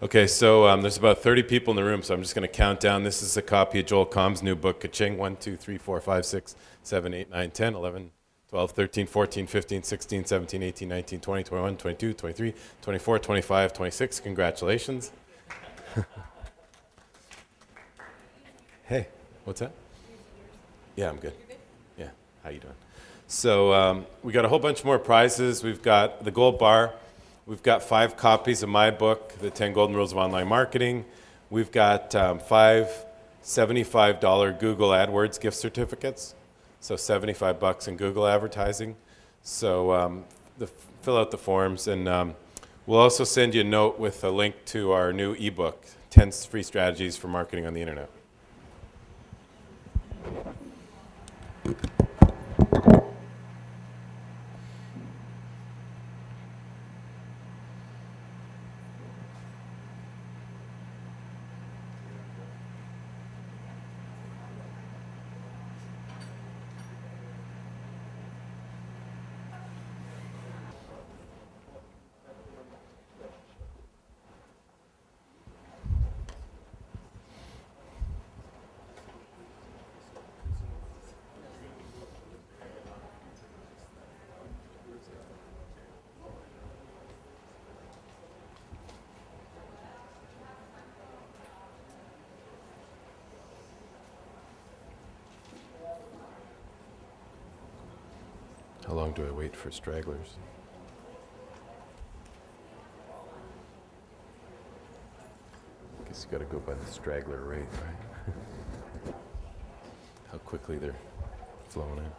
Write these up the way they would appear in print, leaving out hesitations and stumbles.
Okay, so there's about 30 people in the room, so I'm just going to count down. This is a copy of Joel Combs' new book, Ka-Ching. 1, 2, 3, 4, 5, 6, 7, 8, 9, 10, 11, 12, 13, 14, 15, 16, 17, 18, 19, 20, 21, 22, 23, 24, 25, 26. Congratulations. Hey, what's that? Yeah, I'm good. Yeah, how you doing? So we got a whole bunch more prizes. We've got the gold bar. We've got 5 copies of my book, The 10 Golden Rules of Online Marketing. We've got 5 $75 Google AdWords gift certificates, so $75 in Google advertising. So fill out the forms, and we'll also send you a note with a link to our new ebook, 10 Free Strategies for Marketing on the Internet. How long do I wait for stragglers? I guess you got to go by the straggler rate, right? How quickly they're flowing in.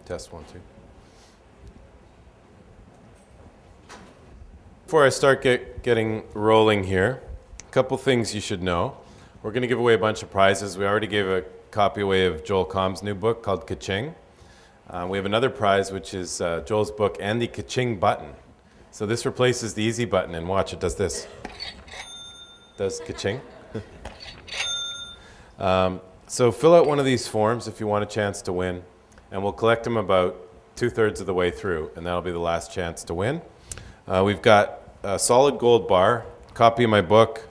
Test 1, 2. Before I start getting rolling here, a couple things you should know. We're going to give away a bunch of prizes. We already gave a copy away of Joel Combs' new book called Ka-Ching. We have another prize, which is Joel's book and the Ka-Ching button. So this replaces the easy button, and watch, it does this. It does Ka-Ching. So fill out one of these forms if you want a chance to win. And we'll collect them about 2/3 of the way through, and that'll be the last chance to win. We've got a solid gold bar, copy of my book,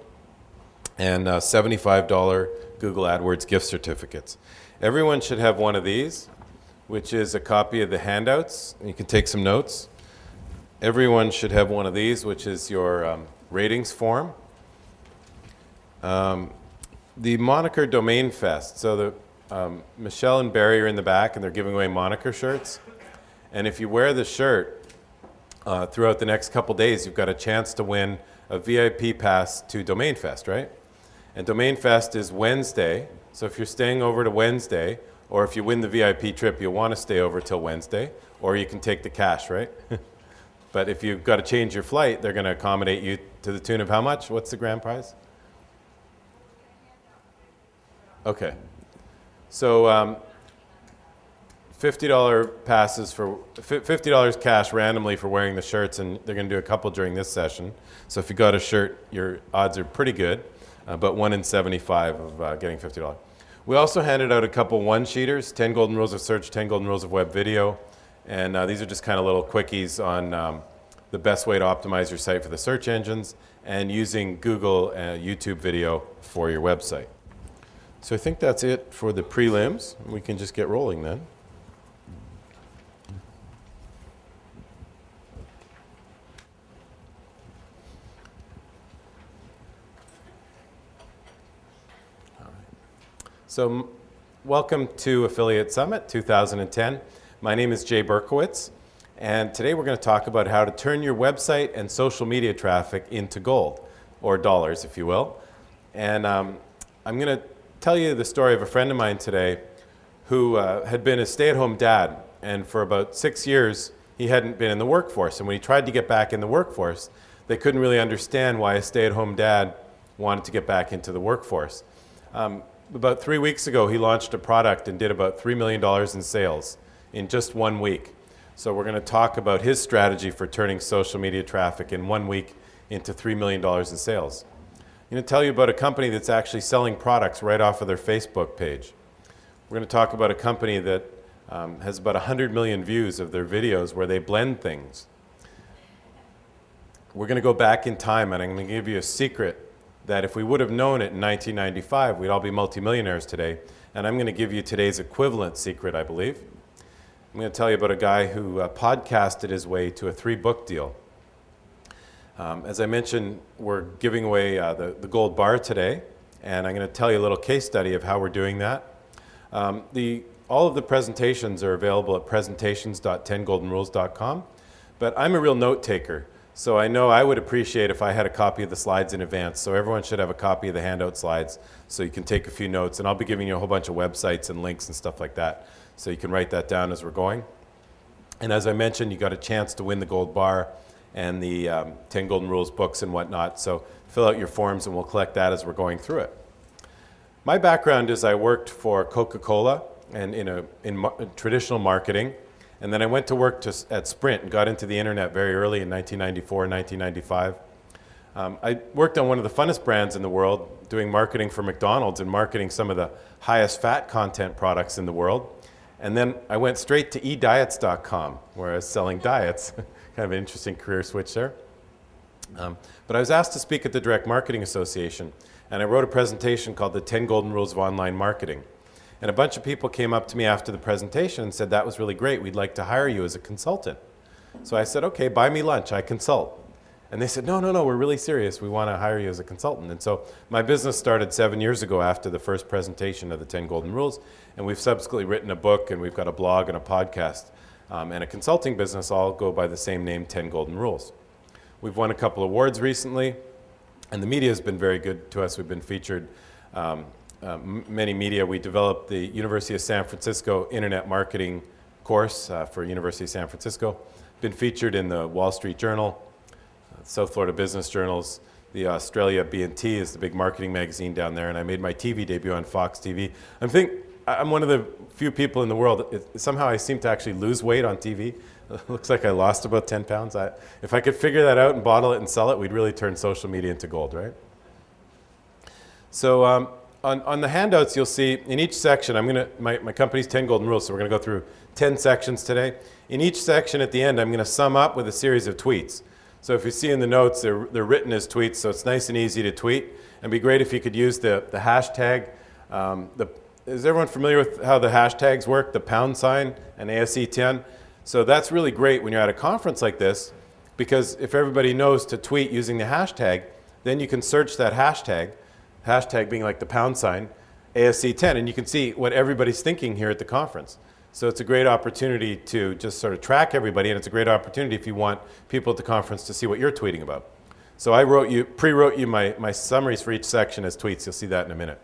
and $75 Google AdWords gift certificates. Everyone should have one of these, which is a copy of the handouts. You can take some notes. Everyone should have one of these, which is your ratings form. The moniker Domain Fest. So Michelle and Barry are in the back, and they're giving away moniker shirts. And if you wear the shirt throughout the next couple days, you've got a chance to win a VIP pass to Domain Fest, right? And Domain Fest is Wednesday. So if you're staying over to Wednesday, or if you win the VIP trip, you'll want to stay over till Wednesday, or you can take the cash, right? But if you've got to change your flight, they're going to accommodate you to the tune of how much? What's the grand prize? Okay. So $50 passes for $50 cash randomly for wearing the shirts, and they're going to do a couple during this session. So if you got a shirt, your odds are pretty good, but 1 in 75 of getting $50. We also handed out a couple one-sheeters, 10 Golden Rules of Search, 10 Golden Rules of Web Video, and these are just kind of little quickies on the best way to optimize your site for the search engines and using Google YouTube video for your website. So I think that's it for the prelims. We can just get rolling then. All right. So welcome to Affiliate Summit 2010. My name is Jay Berkowitz, And today we're going to talk about how to turn your website and social media traffic into gold, or dollars, if you will. And I'm going to tell you the story of a friend of mine today who had been a stay-at-home dad, and for about 6 years he hadn't been in the workforce. And when he tried to get back in the workforce, they couldn't really understand why a stay-at-home dad wanted to get back into the workforce. About 3 weeks ago, he launched a product and did about $3 million in sales in just 1 week. So we're going to talk about his strategy for turning social media traffic in 1 week into $3 million in sales. I'm going to tell you about a company that's actually selling products right off of their Facebook page. We're going to talk about a company that has about 100 million views of their videos where they blend things. We're going to go back in time, and I'm going to give you a secret that if we would have known it in 1995, we'd all be multimillionaires today. And I'm going to give you today's equivalent secret, I believe. I'm going to tell you about a guy who podcasted his way to a 3-book deal. As I mentioned, we're giving away the gold bar today, and I'm going to tell you a little case study of how we're doing that. All of the presentations are available at presentations.10goldenrules.com, but I'm a real note taker. So I know I would appreciate if I had a copy of the slides in advance. So everyone should have a copy of the handout slides so you can take a few notes. And I'll be giving you a whole bunch of websites and links and stuff like that. So you can write that down as we're going. And as I mentioned, you got a chance to win the gold bar and the 10 Golden Rules books and whatnot. So fill out your forms and we'll collect that as we're going through it. My background is I worked for Coca-Cola and in traditional marketing. And then I went to work at Sprint and got into the internet very early in 1994, 1995. I worked on one of the funnest brands in the world, doing marketing for McDonald's and marketing some of the highest fat content products in the world. And then I went straight to ediets.com, where I was selling diets. Kind of an interesting career switch there. But I was asked to speak at the Direct Marketing Association, and I wrote a presentation called the 10 Golden Rules of Online Marketing. And a bunch of people came up to me after the presentation and said, that was really great, we'd like to hire you as a consultant. So I said, okay, buy me lunch, I consult. And they said, no, we're really serious, we want to hire you as a consultant. And so my business started 7 years ago after the first presentation of the 10 Golden Rules, and we've subsequently written a book, and we've got a blog and a podcast, and a consulting business, all go by the same name, 10 Golden Rules. We've won a couple awards recently, and the media has been very good to us. We've been featured many media. We developed the University of San Francisco Internet Marketing course for University of San Francisco. Been featured in the Wall Street Journal, South Florida Business Journals. The Australia B&T is the big marketing magazine down there, and I made my TV debut on Fox TV. I'm one of the few people in the world, somehow I seem to actually lose weight on TV. It looks like I lost about 10 pounds. If I could figure that out and bottle it and sell it, we'd really turn social media into gold, right? So on the handouts, you'll see in each section, my company's 10 Golden Rules, so we're going to go through 10 sections today. In each section at the end, I'm going to sum up with a series of tweets. So if you see in the notes, they're written as tweets, so it's nice and easy to tweet. And it'd be great if you could use the hashtag. Is everyone familiar with how the hashtags work, the pound sign and ASE10? So that's really great when you're at a conference like this, because if everybody knows to tweet using the hashtag, then you can search that hashtag being like the pound sign, ASE10, and you can see what everybody's thinking here at the conference. So it's a great opportunity to just sort of track everybody, and it's a great opportunity if you want people at the conference to see what you're tweeting about. So I pre-wrote you my summaries for each section as tweets. You'll see that in a minute.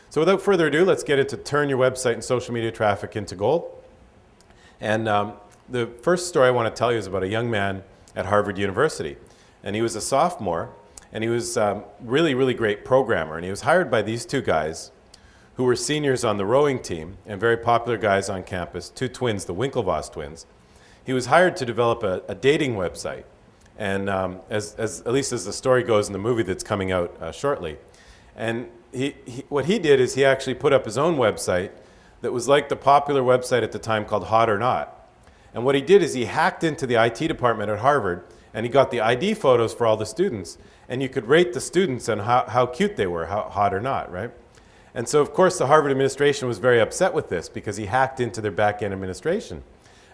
So without further ado, let's get into turn your website and social media traffic into gold. And the first story I want to tell you is about a young man at Harvard University. And he was a sophomore, and he was a really, really great programmer. And he was hired by these two guys who were seniors on the rowing team and very popular guys on campus, two twins, the Winklevoss twins. He was hired to develop a dating website. And at least as the story goes in the movie that's coming out shortly. And what he did is he actually put up his own website that was like the popular website at the time called Hot or Not. And what he did is he hacked into the IT department at Harvard, and he got the ID photos for all the students, and you could rate the students on how cute they were, how hot or not, right? And so, of course, the Harvard administration was very upset with this because he hacked into their back-end administration.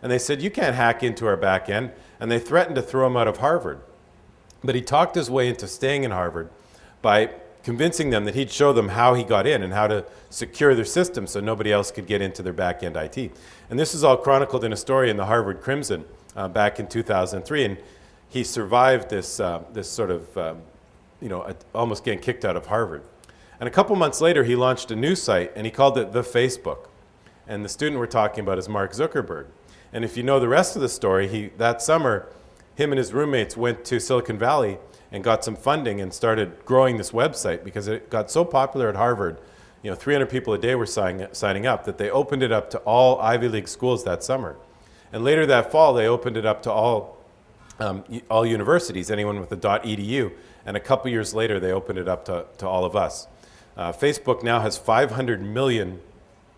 And they said, you can't hack into our back-end, and they threatened to throw him out of Harvard. But he talked his way into staying in Harvard by convincing them that he'd show them how he got in and how to secure their system so nobody else could get into their back-end IT. And this is all chronicled in a story in the Harvard Crimson back in 2003. And he survived this, this sort of, almost getting kicked out of Harvard. And a couple months later, he launched a new site, and he called it The Facebook. And the student we're talking about is Mark Zuckerberg. And if you know the rest of the story, that summer, him and his roommates went to Silicon Valley and got some funding and started growing this website because it got so popular at Harvard. 300 people a day were signing up that they opened it up to all Ivy League schools that summer. And later that fall, they opened it up to all universities, anyone with a .edu. And a couple years later, they opened it up to all of us. Facebook now has 500 million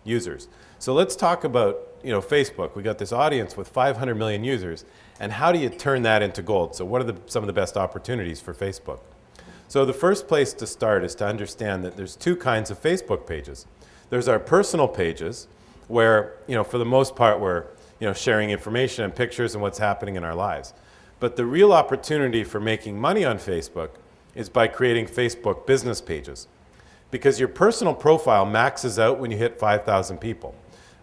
users. So let's talk about Facebook. We got this audience with 500 million users, and how do you turn that into gold? So what are some of the best opportunities for Facebook? So the first place to start is to understand that there's two kinds of Facebook pages. There's our personal pages, where for the most part we're sharing information and pictures and what's happening in our lives. But the real opportunity for making money on Facebook is by creating Facebook business pages, because your personal profile maxes out when you hit 5,000 people.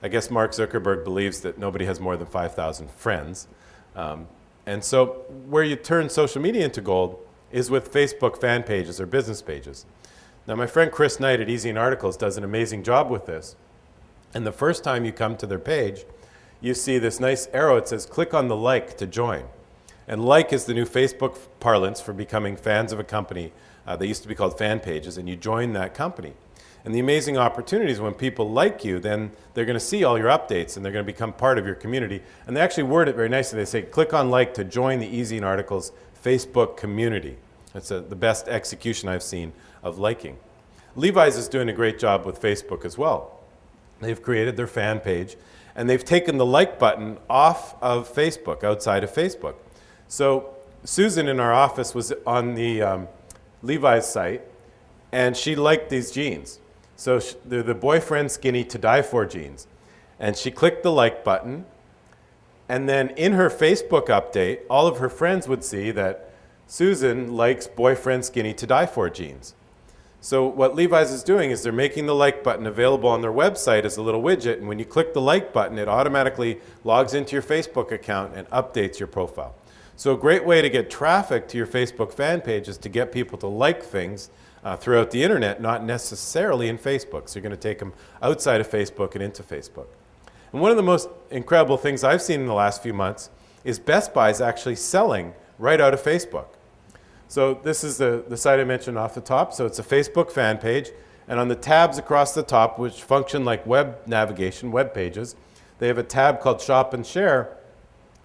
I guess Mark Zuckerberg believes that nobody has more than 5,000 friends. And so where you turn social media into gold is with Facebook fan pages or business pages. Now, my friend Chris Knight at Easy in Articles does an amazing job with this. And the first time you come to their page, you see this nice arrow. It says, click on the like to join. And like is the new Facebook parlance for becoming fans of a company. They used to be called fan pages, and you join that company. And the amazing opportunities when people like you, then they're going to see all your updates and they're going to become part of your community. And they actually word it very nicely. They say, click on like to join the Easy in Articles Facebook community. That's the best execution I've seen of liking. Levi's is doing a great job with Facebook as well. They've created their fan page, and they've taken the like button off of Facebook, outside of Facebook. So Susan in our office was on the Levi's site, and she liked these jeans. So they're the boyfriend skinny to die for jeans. And she clicked the like button, and then in her Facebook update, all of her friends would see that Susan likes boyfriend skinny to die for jeans. So what Levi's is doing is they're making the like button available on their website as a little widget, and when you click the like button, it automatically logs into your Facebook account and updates your profile. So a great way to get traffic to your Facebook fan page is to get people to like things throughout the internet, not necessarily in Facebook. So you're going to take them outside of Facebook and into Facebook. And one of the most incredible things I've seen in the last few months is Best Buy is actually selling right out of Facebook. So this is the site I mentioned off the top. So it's a Facebook fan page. And on the tabs across the top, which function like web navigation, web pages, they have a tab called Shop and Share.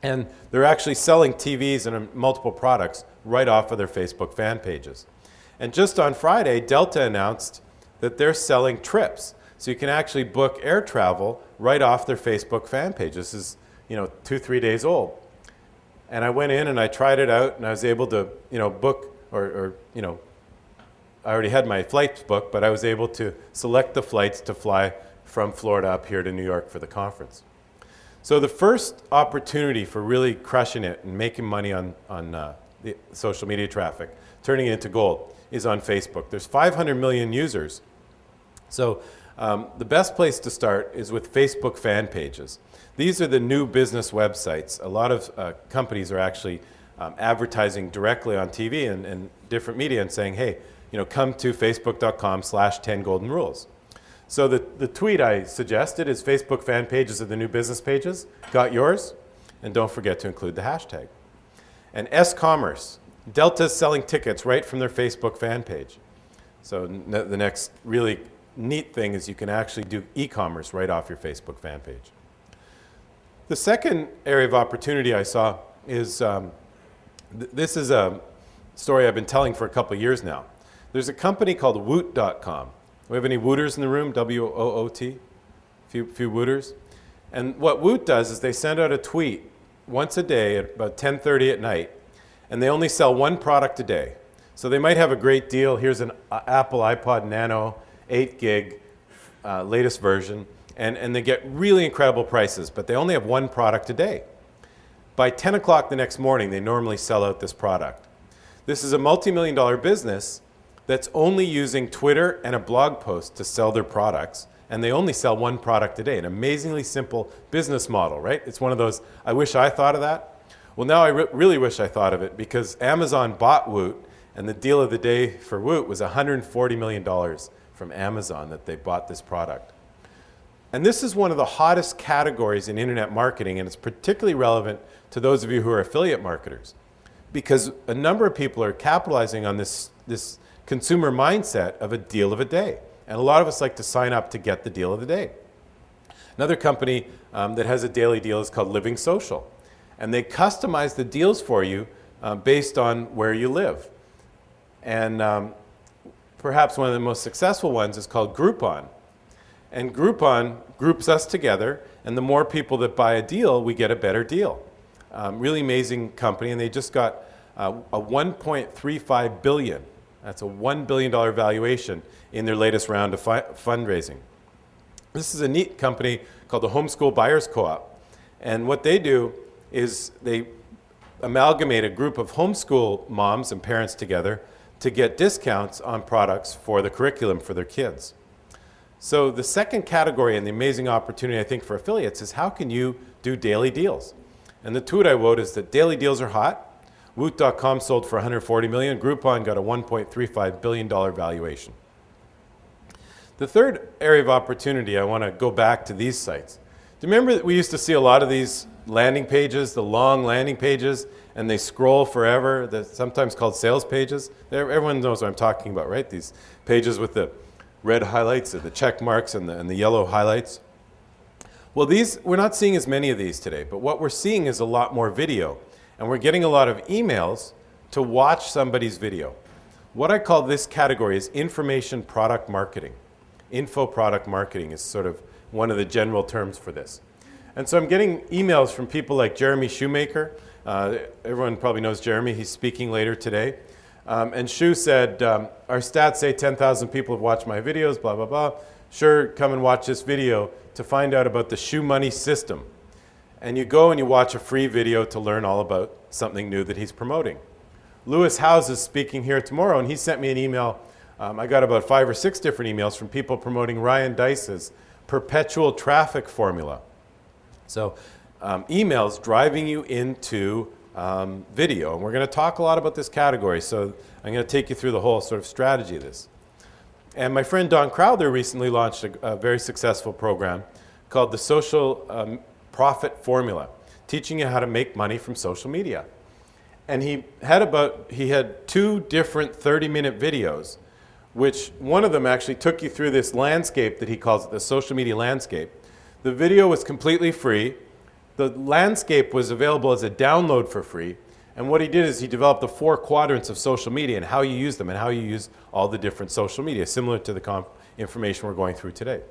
And they're actually selling TVs and multiple products right off of their Facebook fan pages. And just on Friday, Delta announced that they're selling trips. So you can actually book air travel right off their Facebook fan page. This is 2-3 days old. And I went in and I tried it out, and I was able to book, I already had my flights booked, but I was able to select the flights to fly from Florida up here to New York for the conference. So the first opportunity for really crushing it and making money on the social media traffic, turning it into gold, is on Facebook. There's 500 million users. So the best place to start is with Facebook fan pages. These are the new business websites. A lot of companies are actually advertising directly on TV and different media and saying, hey, come to facebook.com/10 golden rules. So the tweet I suggested is Facebook fan pages are the new business pages. Got yours? And don't forget to include the hashtag. And S-commerce. Delta's selling tickets right from their Facebook fan page. So the next really neat thing is you can actually do e-commerce right off your Facebook fan page. The second area of opportunity I saw is, this is a story I've been telling for a couple of years now. There's a company called Woot.com. Do we have any Wooters in the room? W-O-O-T? Few Wooters? And what Woot does is they send out a tweet once a day at about 10:30 at night, and they only sell one product a day. So they might have a great deal. Here's an Apple iPod Nano, 8 gig, latest version, and they get really incredible prices, but they only have one product a day. By 10 o'clock the next morning, they normally sell out this product. This is a multi-million-dollar business that's only using Twitter and a blog post to sell their products, and they only sell one product a day. An amazingly simple business model, right? It's one of those, I wish I thought of that. Well, now I really wish I thought of it, because Amazon bought Woot, and the deal of the day for Woot was $140 million from Amazon that they bought this product. And this is one of the hottest categories in internet marketing, and it's particularly relevant to those of you who are affiliate marketers, because a number of people are capitalizing on this consumer mindset of a deal of a day. And a lot of us like to sign up to get the deal of the day. Another company that has a daily deal is called Living Social. And they customize the deals for you based on where you live. And perhaps one of the most successful ones is called Groupon. And Groupon groups us together, and the more people that buy a deal, we get a better deal. Really amazing company, and they just got a $1.35 billion. That's a $1 billion valuation in their latest round of fundraising. This is a neat company called the Homeschool Buyers Co-op. And what they do is they amalgamate a group of homeschool moms and parents together to get discounts on products for the curriculum for their kids. So the second category and the amazing opportunity, I think, for affiliates is how can you do daily deals? And the tweet I wrote is that daily deals are hot. Woot.com sold for $140 million. Groupon got a $1.35 billion valuation. The third area of opportunity, I want to go back to these sites. Do you remember that we used to see a lot of these landing pages, the long landing pages, and they scroll forever? They're sometimes called sales pages. Everyone knows what I'm talking about, right? These pages with the red highlights, or the check marks, and the yellow highlights. Well, we're not seeing as many of these today, but what we're seeing is a lot more video. And we're getting a lot of emails to watch somebody's video. What I call this category is information product marketing. Info product marketing is sort of one of the general terms for this. And so I'm getting emails from people like Jeremy Shoemaker. Everyone probably knows Jeremy. He's speaking later today. And Shu said, our stats say 10,000 people have watched my videos, blah, blah, blah. Sure, come and watch this video to find out about the Shu Money system. And you go and you watch a free video to learn all about something new that he's promoting. Lewis Howes is speaking here tomorrow, and he sent me an email. I got about 5 or 6 different emails from people promoting Ryan Dice's perpetual traffic formula. So emails driving you into video. And we're going to talk a lot about this category, so I'm going to take you through the whole sort of strategy of this. And my friend Don Crowther recently launched a very successful program called the Social Profit Formula, teaching you how to make money from social media. And he had 2 different 30-minute videos, which one of them actually took you through this landscape that he calls it, the social media landscape. The video was completely free. The landscape was available as a download for free. And what he did is he developed the 4 quadrants of social media and how you use them and how you use all the different social media, similar to the information we're going through today.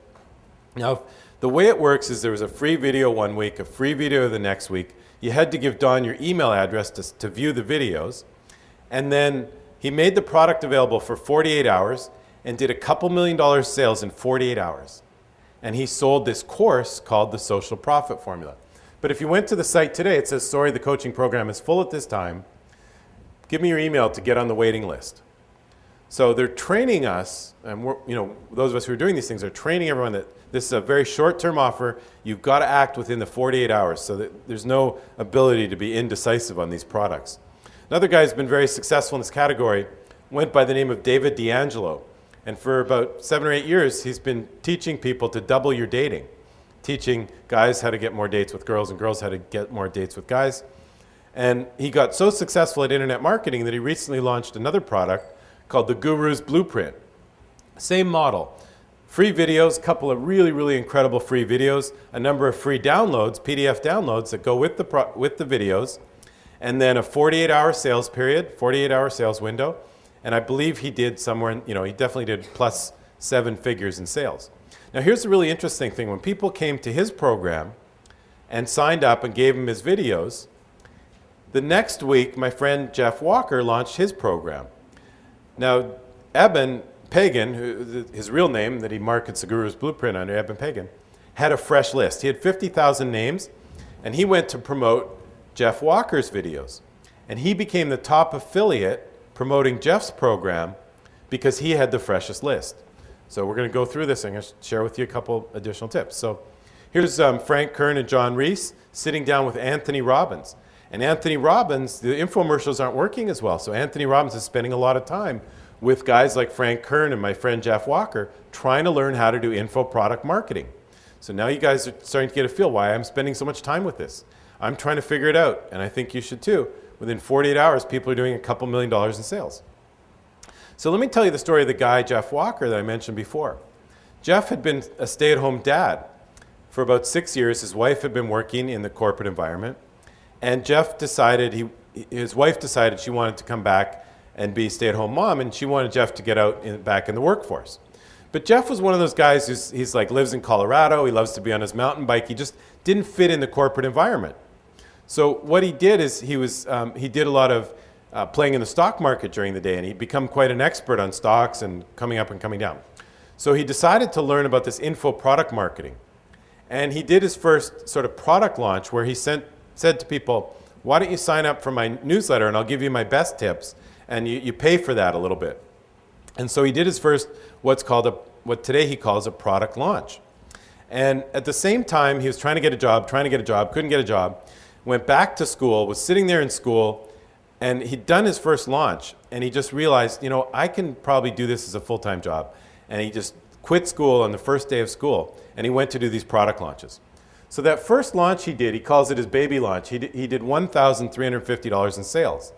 Now, the way it works is there was a free video one week, a free video the next week. You had to give Don your email address to view the videos. And then he made the product available for 48 hours and did a couple $1 million sales in 48 hours. And he sold this course called the Social Profit Formula. But if you went to the site today, it says, sorry, the coaching program is full at this time. Give me your email to get on the waiting list. So they're training us, and those of us who are doing these things are training everyone that this is a very short-term offer. You've got to act within the 48 hours so that there's no ability to be indecisive on these products. Another guy who's been very successful in this category went by the name of David D'Angelo. And for about 7 or 8 years, he's been teaching people to double your dating, teaching guys how to get more dates with girls and girls how to get more dates with guys. And he got so successful at internet marketing that he recently launched another product called the Guru's Blueprint. Same model. Free videos, a couple of really, really incredible free videos, a number of free downloads, PDF downloads that go with the videos, and then a 48-hour sales period, 48-hour sales window. And I believe he did somewhere, he definitely did plus 7 figures in sales. Now here's the really interesting thing. When people came to his program and signed up and gave him his videos, the next week my friend Jeff Walker launched his program. Now Eben Pagan, his real name that he markets the Guru's Blueprint under, Eben Pagan, had a fresh list. He had 50,000 names, and he went to promote Jeff Walker's videos. And he became the top affiliate promoting Jeff's program because he had the freshest list. So we're going to go through this. I'm going to share with you a couple additional tips. So here's Frank Kern and John Reese sitting down with Anthony Robbins. And Anthony Robbins, the infomercials aren't working as well. So Anthony Robbins is spending a lot of time with guys like Frank Kern and my friend Jeff Walker trying to learn how to do info product marketing. So now you guys are starting to get a feel why I'm spending so much time with this. I'm trying to figure it out, and I think you should too. Within 48 hours, people are doing a couple $1 million in sales. So let me tell you the story of the guy, Jeff Walker, that I mentioned before. Jeff had been a stay-at-home dad for about 6 years. His wife had been working in the corporate environment, and Jeff decided, his wife decided she wanted to come back and be a stay-at-home mom, and she wanted Jeff to get out back in the workforce. But Jeff was one of those guys he's like lives in Colorado, he loves to be on his mountain bike, he just didn't fit in the corporate environment. So what he did is he did a lot of playing in the stock market during the day, and he'd become quite an expert on stocks and coming up and coming down. So he decided to learn about this info product marketing. And he did his first sort of product launch where he said to people, why don't you sign up for my newsletter and I'll give you my best tips, and you pay for that a little bit. And so he did his first what today he calls a product launch. And at the same time, he was trying to get a job, couldn't get a job, went back to school, was sitting there in school, and he'd done his first launch, and he just realized, I can probably do this as a full-time job. And he just quit school on the first day of school, and he went to do these product launches. So that first launch he did, he calls it his baby launch. He did $1,350 in sales.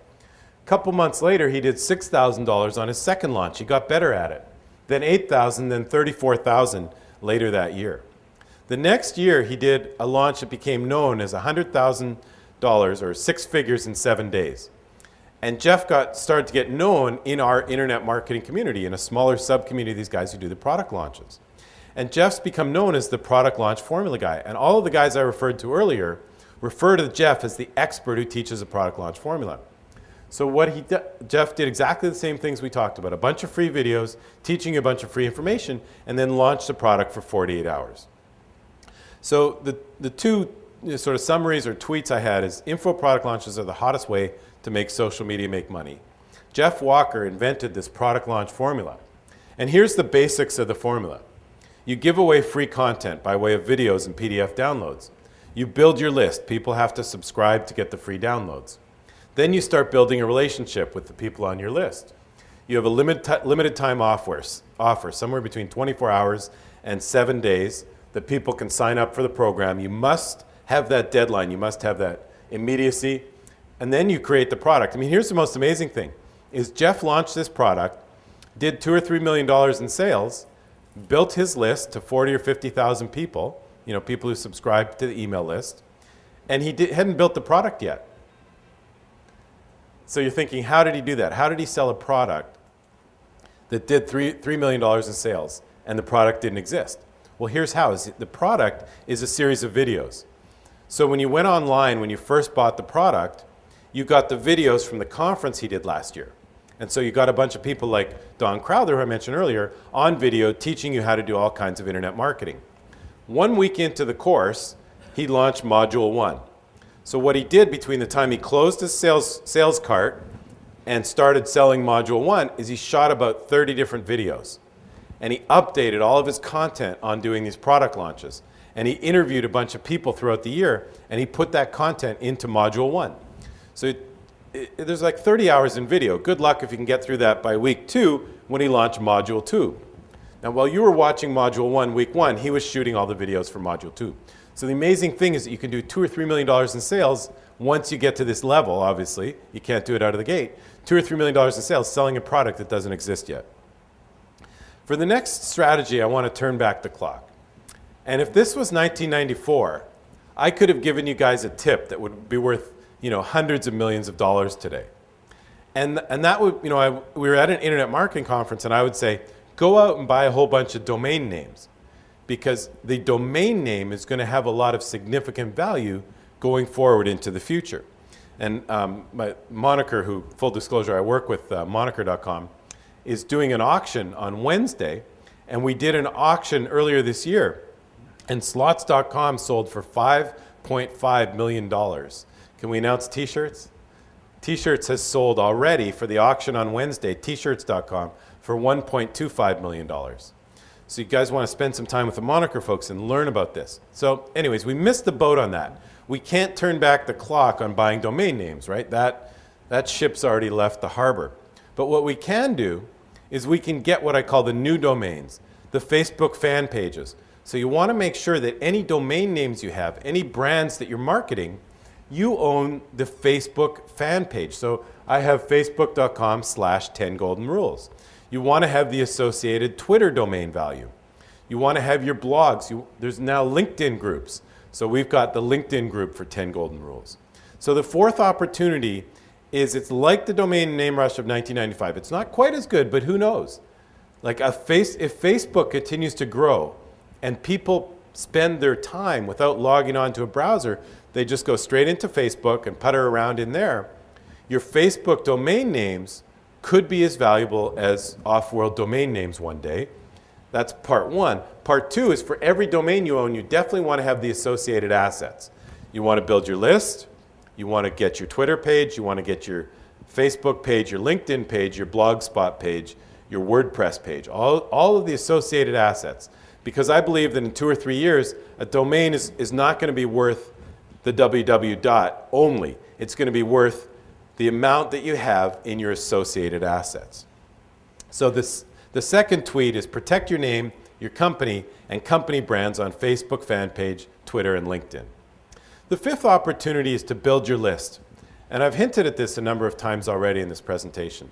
A couple months later, he did $6,000 on his second launch. He got better at it. Then $8,000, then $34,000 later that year. The next year, he did a launch that became known as $100,000 or 6 figures in 7 days. And Jeff started to get known in our internet marketing community, in a smaller sub-community of these guys who do the product launches. And Jeff's become known as the product launch formula guy. And all of the guys I referred to earlier refer to Jeff as the expert who teaches a product launch formula. So Jeff did exactly the same things we talked about, a bunch of free videos, teaching you a bunch of free information, and then launched the product for 48 hours. So the two sort of summaries or tweets I had is info product launches are the hottest way to make social media make money. Jeff Walker invented this product launch formula. And here's the basics of the formula. You give away free content by way of videos and PDF downloads. You build your list. People have to subscribe to get the free downloads. Then you start building a relationship with the people on your list. You have a limited time offer, somewhere between 24 hours and 7 days, that people can sign up for the program. You must have that deadline. You must have that immediacy. And then you create the product. I mean, here's the most amazing thing, is Jeff launched this product, did $2 or $3 million in sales, built his list to 40 or 50,000 people, people who subscribed to the email list, and he hadn't built the product yet. So you're thinking, how did he do that? How did he sell a product that did $3 million in sales and the product didn't exist? Well, here's how. The product is a series of videos. So when you went online, when you first bought the product, you got the videos from the conference he did last year. And so you got a bunch of people like Don Crowther, who I mentioned earlier, on video teaching you how to do all kinds of internet marketing. 1 week into the course, he launched Module 1. So what he did between the time he closed his sales cart and started selling Module 1 is he shot about 30 different videos. And he updated all of his content on doing these product launches. And he interviewed a bunch of people throughout the year, and he put that content into Module 1. So there's like 30 hours in video. Good luck if you can get through that by week 2 when he launched Module 2. Now, while you were watching Module 1, week 1, he was shooting all the videos for Module 2. So the amazing thing is that you can do $2 or $3 million in sales once you get to this level, obviously. You can't do it out of the gate. $2 or $3 million in sales selling a product that doesn't exist yet. For the next strategy, I want to turn back the clock. And if this was 1994, I could have given you guys a tip that would be worth, hundreds of millions of dollars today. And that would, we were at an internet marketing conference, and I would say, go out and buy a whole bunch of domain names, because the domain name is going to have a lot of significant value going forward into the future. And my Moniker, who, full disclosure, I work with Moniker.com, is doing an auction on Wednesday, and we did an auction earlier this year, and slots.com sold for $5.5 million. Can we announce t-shirts? T-shirts has sold already for the auction on Wednesday, t-shirts.com, for $1.25 million. So you guys want to spend some time with the Moniker folks and learn about this. So anyways, we missed the boat on that. We can't turn back the clock on buying domain names, right? That ship's already left the harbor. But what we can do is we can get what I call the new domains, the Facebook fan pages. So you want to make sure that any domain names you have, any brands that you're marketing, you own the Facebook fan page. So I have facebook.com/10goldenrules. You want to have the associated Twitter domain value. You want to have your blogs. There's now LinkedIn groups. So we've got the LinkedIn group for 10 Golden Rules. So the fourth opportunity is it's like the domain name rush of 1995. It's not quite as good, but who knows? Like if Facebook continues to grow and people spend their time without logging onto a browser, they just go straight into Facebook and putter around in there, your Facebook domain names could be as valuable as off-world domain names one day. That's part one. Part two is for every domain you own, you definitely want to have the associated assets. You want to build your list. You want to get your Twitter page. You want to get your Facebook page, your LinkedIn page, your Blogspot page, your WordPress page, all of the associated assets. Because I believe that in 2 or 3 years, a domain is not going to be worth the www dot only. It's going to be worth the amount that you have in your associated assets. So the second tweet is protect your name, your company, and company brands on Facebook fan page, Twitter, and LinkedIn. The fifth opportunity is to build your list. And I've hinted at this a number of times already in this presentation.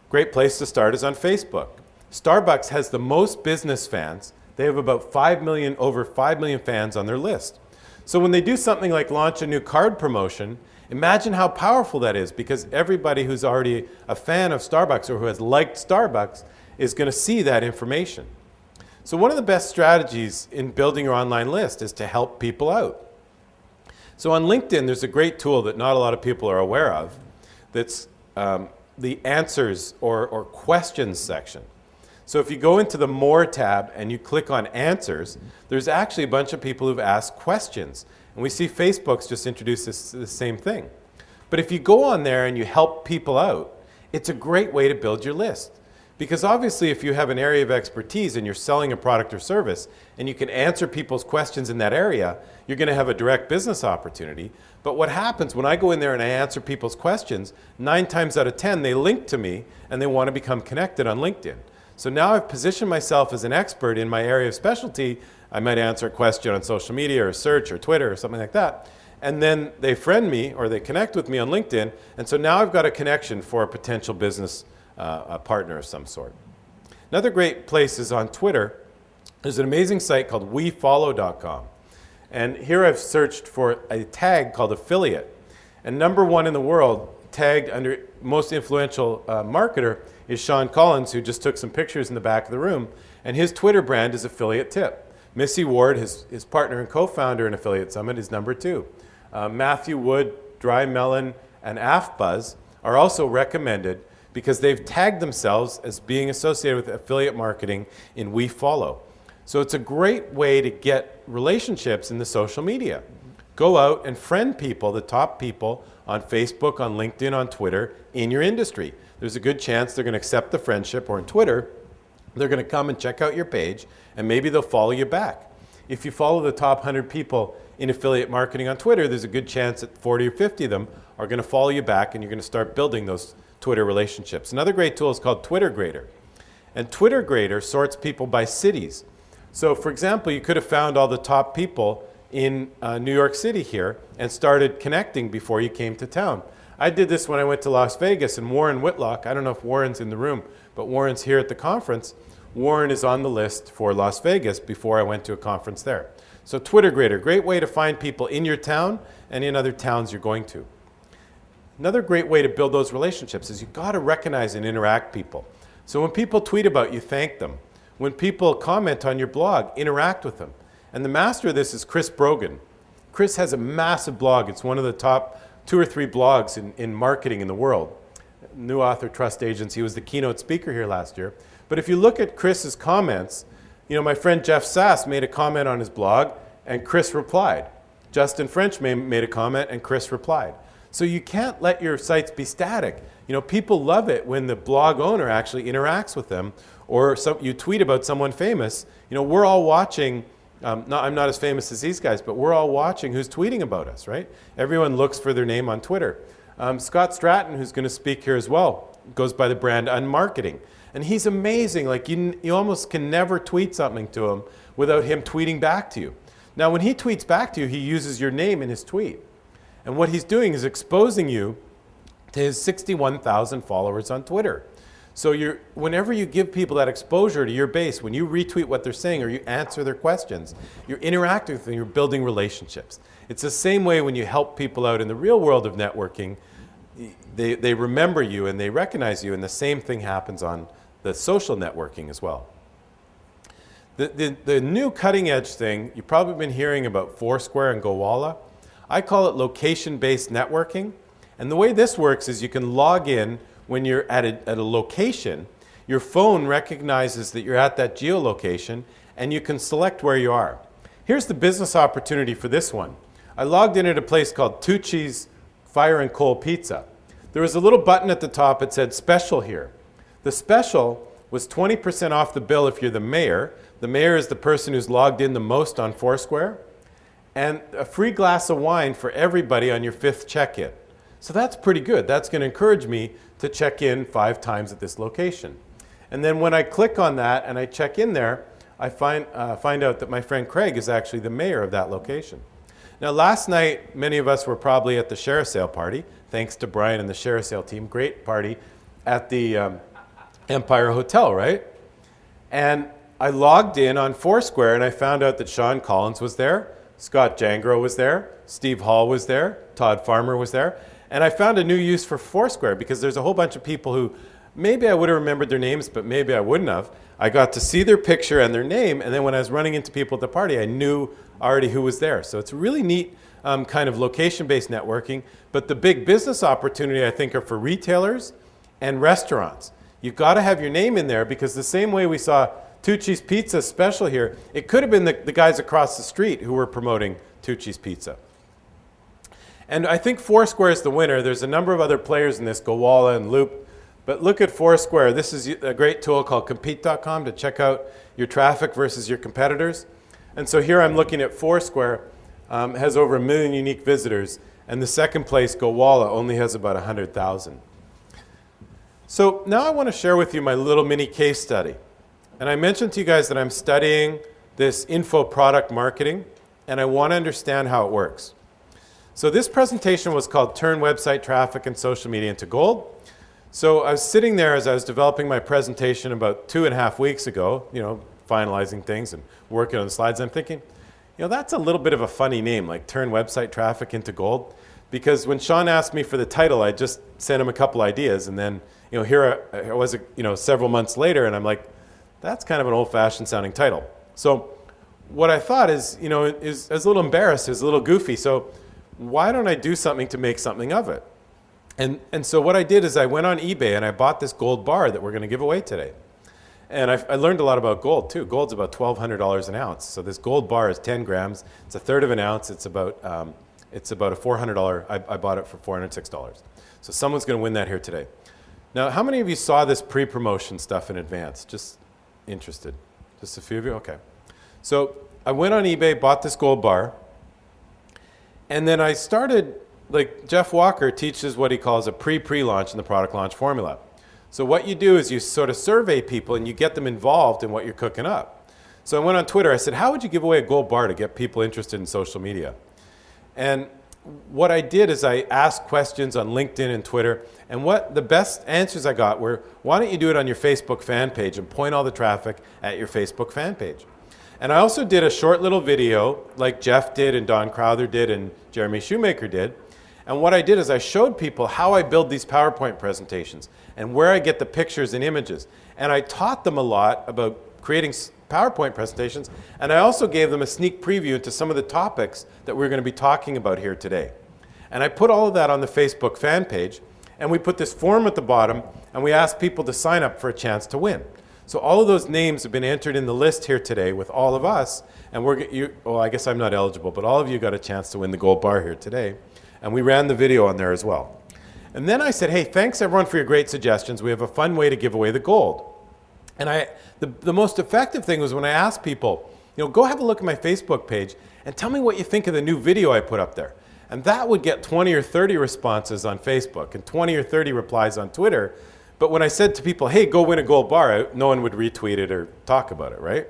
Great place to start is on Facebook. Starbucks has the most business fans. They have about over 5 million fans on their list. So when they do something like launch a new card promotion, imagine how powerful that is, because everybody who's already a fan of Starbucks or who has liked Starbucks is going to see that information. So one of the best strategies in building your online list is to help people out. So on LinkedIn, there's a great tool that not a lot of people are aware of. That's the answers or questions section. So if you go into the More tab and you click on Answers, there's actually a bunch of people who've asked questions. And we see Facebook's just introduced the same thing. But if you go on there and you help people out, it's a great way to build your list. Because obviously if you have an area of expertise and you're selling a product or service and you can answer people's questions in that area, you're going to have a direct business opportunity. But what happens when I go in there and I answer people's questions, 9 times out of 10 they link to me and they want to become connected on LinkedIn. So now I've positioned myself as an expert in my area of specialty. I might answer a question on social media or search or Twitter or something like that. And then they friend me or they connect with me on LinkedIn. And so now I've got a connection for a potential business a partner of some sort. Another great place is on Twitter. There's an amazing site called wefollow.com. And here I've searched for a tag called affiliate. And number one in the world, tagged under most influential marketer, is Sean Collins, who just took some pictures in the back of the room. And his Twitter brand is Affiliate Tip. Missy Ward, his partner and co-founder in Affiliate Summit, is number 2. Matthew Wood, Dry Melon, and AFBuzz are also recommended because they've tagged themselves as being associated with affiliate marketing in WeFollow. So it's a great way to get relationships in the social media. Go out and friend people, the top people on Facebook, on LinkedIn, on Twitter, in your industry. There's a good chance they're going to accept the friendship, or on Twitter, they're going to come and check out your page, and maybe they'll follow you back. If you follow the top 100 people in affiliate marketing on Twitter, there's a good chance that 40 or 50 of them are going to follow you back, and you're going to start building those Twitter relationships. Another great tool is called Twitter Grader. And Twitter Grader sorts people by cities. So for example, you could have found all the top people in New York City here and started connecting before you came to town. I did this when I went to Las Vegas, and Warren Whitlock, I don't know if Warren's in the room, but Warren's here at the conference. Warren is on the list for Las Vegas before I went to a conference there. So Twitter Grader, great way to find people in your town and in other towns you're going to. Another great way to build those relationships is you've got to recognize and interact people. So when people tweet about you, thank them. When people comment on your blog, interact with them. And the master of this is Chris Brogan. Chris has a massive blog. It's one of the top 2 or 3 blogs in marketing in the world. New Author Trust Agency. He was the keynote speaker here last year. But if you look at Chris's comments, my friend Jeff Sass made a comment on his blog and Chris replied. Justin French made a comment and Chris replied. So you can't let your sites be static. People love it when the blog owner actually interacts with them, or you tweet about someone famous. We're all watching. I'm not as famous as these guys, but we're all watching who's tweeting about us, right? Everyone looks for their name on Twitter. Scott Stratton, who's going to speak here as well, goes by the brand Unmarketing. And he's amazing. Like you almost can never tweet something to him without him tweeting back to you. Now, when he tweets back to you, he uses your name in his tweet. And what he's doing is exposing you to his 61,000 followers on Twitter. So whenever you give people that exposure to your base, when you retweet what they're saying or you answer their questions, you're interacting with them, you're building relationships. It's the same way when you help people out in the real world of networking. They remember you and they recognize you, and the same thing happens on the social networking as well. The new cutting edge thing, you've probably been hearing about Foursquare and Gowalla. I call it location-based networking. And the way this works is you can log in when you're at a location. Your phone recognizes that you're at that geolocation, and you can select where you are. Here's the business opportunity for this one. I logged in at a place called Tucci's Fire and Coal Pizza. There was a little button at the top that said special here. The special was 20% off the bill if you're the mayor. The mayor is the person who's logged in the most on Foursquare. And a free glass of wine for everybody on your 5th check-in. So that's pretty good. That's going to encourage me to check in 5 times at this location. And then when I click on that and I check in there, I find out that my friend Craig is actually the mayor of that location. Now, last night, many of us were probably at the share sale party, thanks to Brian and the share sale team. Great party at the Empire Hotel, right? And I logged in on Foursquare and I found out that Sean Collins was there, Scott Jangro was there, Steve Hall was there, Todd Farmer was there. And I found a new use for Foursquare because there's a whole bunch of people who maybe I would have remembered their names, but maybe I wouldn't have. I got to see their picture and their name, and then when I was running into people at the party, I knew already who was there. So it's a really neat kind of location-based networking. But the big business opportunity, I think, are for retailers and restaurants. You've got to have your name in there because the same way we saw Tucci's Pizza special here, it could have been the guys across the street who were promoting Tucci's Pizza. And I think Foursquare is the winner. There's a number of other players in this, Gowalla and Loop. But look at Foursquare. This is a great tool called compete.com to check out your traffic versus your competitors. And so here I'm looking at Foursquare, has over 1 million unique visitors. And the second place, Gowalla, only has about 100,000. So now I want to share with you my little mini case study. And I mentioned to you guys that I'm studying this info product marketing, and I want to understand how it works. So this presentation was called Turn Website Traffic and Social Media into Gold. So I was sitting there as I was developing my presentation about 2.5 weeks ago, finalizing things and working on the slides. I'm thinking, that's a little bit of a funny name, like Turn Website Traffic into Gold. Because when Sean asked me for the title, I just sent him a couple ideas. And then, here I was, several months later, and I'm like, that's kind of an old-fashioned sounding title. So what I thought is, I was a little embarrassed, it was a little goofy. So why don't I do something to make something of it? And so what I did is I went on eBay and I bought this gold bar that we're going to give away today. And I learned a lot about gold too. Gold's about $1,200 an ounce. So this gold bar is 10 grams. It's a third of an ounce. It's about a $400. I bought it for $406. So someone's going to win that here today. Now, how many of you saw this pre-promotion stuff in advance? Just interested? Just a few of you? Okay. So I went on eBay, bought this gold bar. And then I started, like Jeff Walker teaches what he calls a pre-launch in the product launch formula. So what you do is you sort of survey people and you get them involved in what you're cooking up. So I went on Twitter, I said, how would you give away a gold bar to get people interested in social media? And what I did is I asked questions on LinkedIn and Twitter, and what the best answers I got were, why don't you do it on your Facebook fan page and point all the traffic at your Facebook fan page? And I also did a short little video like Jeff did and Don Crowther did and Jeremy Shoemaker did. And what I did is I showed people how I build these PowerPoint presentations and where I get the pictures and images. And I taught them a lot about creating PowerPoint presentations. And I also gave them a sneak preview into some of the topics that we're going to be talking about here today. And I put all of that on the Facebook fan page. And we put this form at the bottom. And we asked people to sign up for a chance to win. So all of those names have been entered in the list here today with all of us. And I guess I'm not eligible, but all of you got a chance to win the gold bar here today. And we ran the video on there as well. And then I said, hey, thanks everyone for your great suggestions. We have a fun way to give away the gold. And the most effective thing was when I asked people, go have a look at my Facebook page and tell me what you think of the new video I put up there. And that would get 20 or 30 responses on Facebook and 20 or 30 replies on Twitter. But when I said to people, hey, go win a gold bar, no one would retweet it or talk about it, right?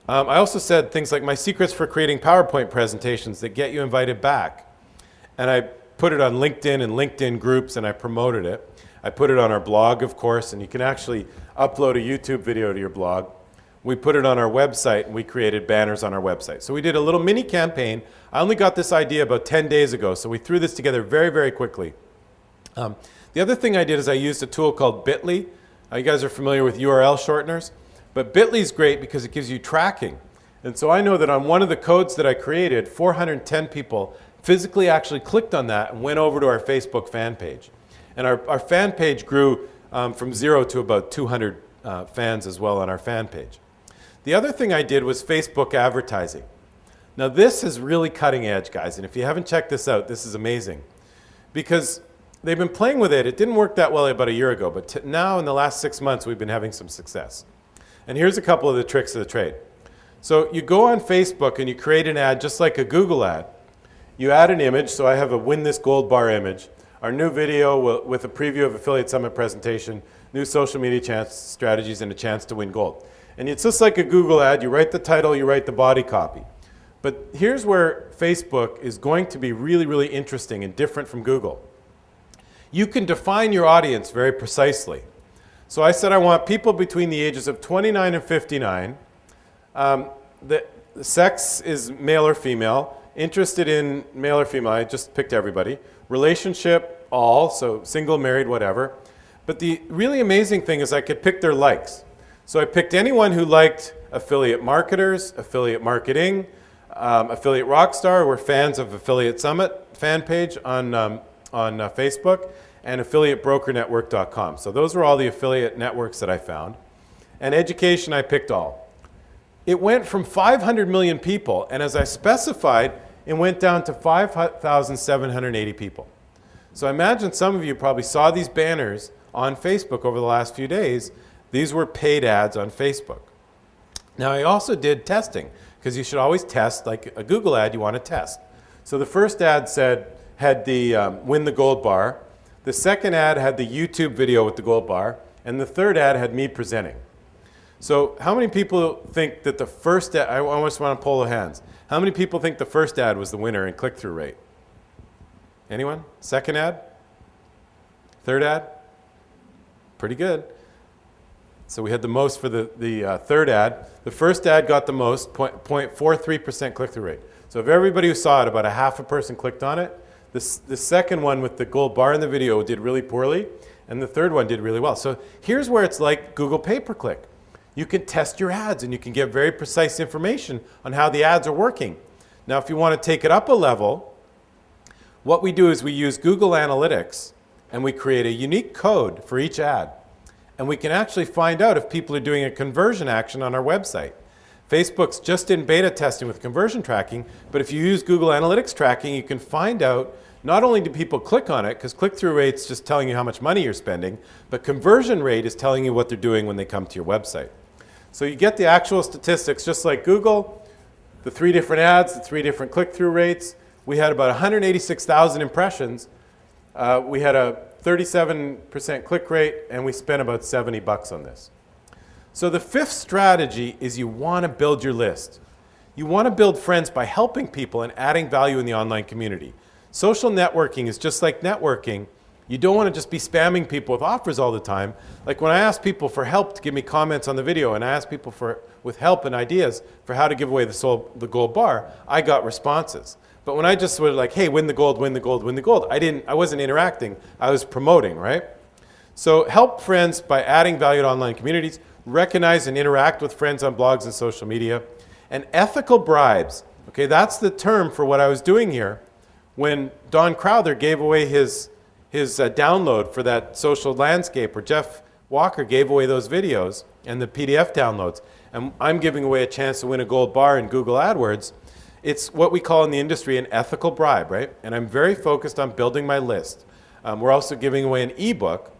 I also said things like my secrets for creating PowerPoint presentations that get you invited back. And I put it on LinkedIn and LinkedIn groups, and I promoted it. I put it on our blog, of course, and you can actually upload a YouTube video to your blog. We put it on our website, and we created banners on our website. So we did a little mini campaign. I only got this idea about 10 days ago, so we threw this together very, very quickly. The other thing I did is I used a tool called Bitly. You guys are familiar with URL shorteners, but Bitly is great because it gives you tracking. And so I know that on one of the codes that I created, 410 people physically actually clicked on that and went over to our Facebook fan page. And our fan page grew from 0 to about 200 fans as well on our fan page. The other thing I did was Facebook advertising. Now this is really cutting edge, guys, and if you haven't checked this out, this is amazing. Because they've been playing with it. It didn't work that well about a year ago, but now in the last 6 months, we've been having some success. And here's a couple of the tricks of the trade. So you go on Facebook and you create an ad just like a Google ad. You add an image, so I have a Win This Gold Bar image. Our new video with a preview of Affiliate Summit presentation, new social media strategies, and a chance to win gold. And it's just like a Google ad. You write the title, you write the body copy. But here's where Facebook is going to be really, really interesting and different from Google. You can define your audience very precisely. So I said I want people between the ages of 29 and 59. The sex is male or female. Interested in male or female, I just picked everybody. Relationship, all, so single, married, whatever. But the really amazing thing is I could pick their likes. So I picked anyone who liked affiliate marketers, affiliate marketing, affiliate rockstar, who were fans of Affiliate Summit fan page on Facebook, and affiliatebrokernetwork.com. So those were all the affiliate networks that I found. And education, I picked all. It went from 500 million people, and as I specified, it went down to 5,780 people. So I imagine some of you probably saw these banners on Facebook over the last few days. These were paid ads on Facebook. Now I also did testing, because you should always test, like a Google ad, you want to test. So the first ad had the Win the Gold Bar. The second ad had the YouTube video with the gold bar. And the third ad had me presenting. So how many people think that the first ad, I almost want to pull the hands. How many people think the first ad was the winner in click-through rate? Anyone? Second ad? Third ad? Pretty good. So we had the most for the third ad. The first ad got the most, 0.43% click-through rate. So if everybody who saw it, about a half a person clicked on it. The second one with the gold bar in the video did really poorly, and the third one did really well. So here's where it's like Google pay-per-click. You can test your ads, and you can get very precise information on how the ads are working. Now, if you want to take it up a level, what we do is we use Google Analytics, and we create a unique code for each ad. And we can actually find out if people are doing a conversion action on our website. Facebook's just in beta testing with conversion tracking, but if you use Google Analytics tracking, you can find out not only do people click on it, because click-through rate's just telling you how much money you're spending, but conversion rate is telling you what they're doing when they come to your website. So you get the actual statistics, just like Google, the 3 different ads, the 3 different click-through rates. We had about 186,000 impressions. We had a 37% click rate, and we spent about $70 on this. So the fifth strategy is you want to build your list. You want to build friends by helping people and adding value in the online community. Social networking is just like networking. You don't want to just be spamming people with offers all the time. Like when I ask people for help to give me comments on the video, and I ask people with help and ideas for how to give away the gold bar, I got responses. But when I just were like, hey, win the gold, win the gold, win the gold, I wasn't interacting, I was promoting, right? So help friends by adding value to online communities, recognize and interact with friends on blogs and social media, and ethical bribes. Okay, that's the term for what I was doing here. When Don Crowther gave away his download for that social landscape, or Jeff Walker gave away those videos and the PDF downloads, and I'm giving away a chance to win a gold bar in Google AdWords, It's what we call in the industry an ethical bribe, right? And I'm very focused on building my list. We're also giving away an ebook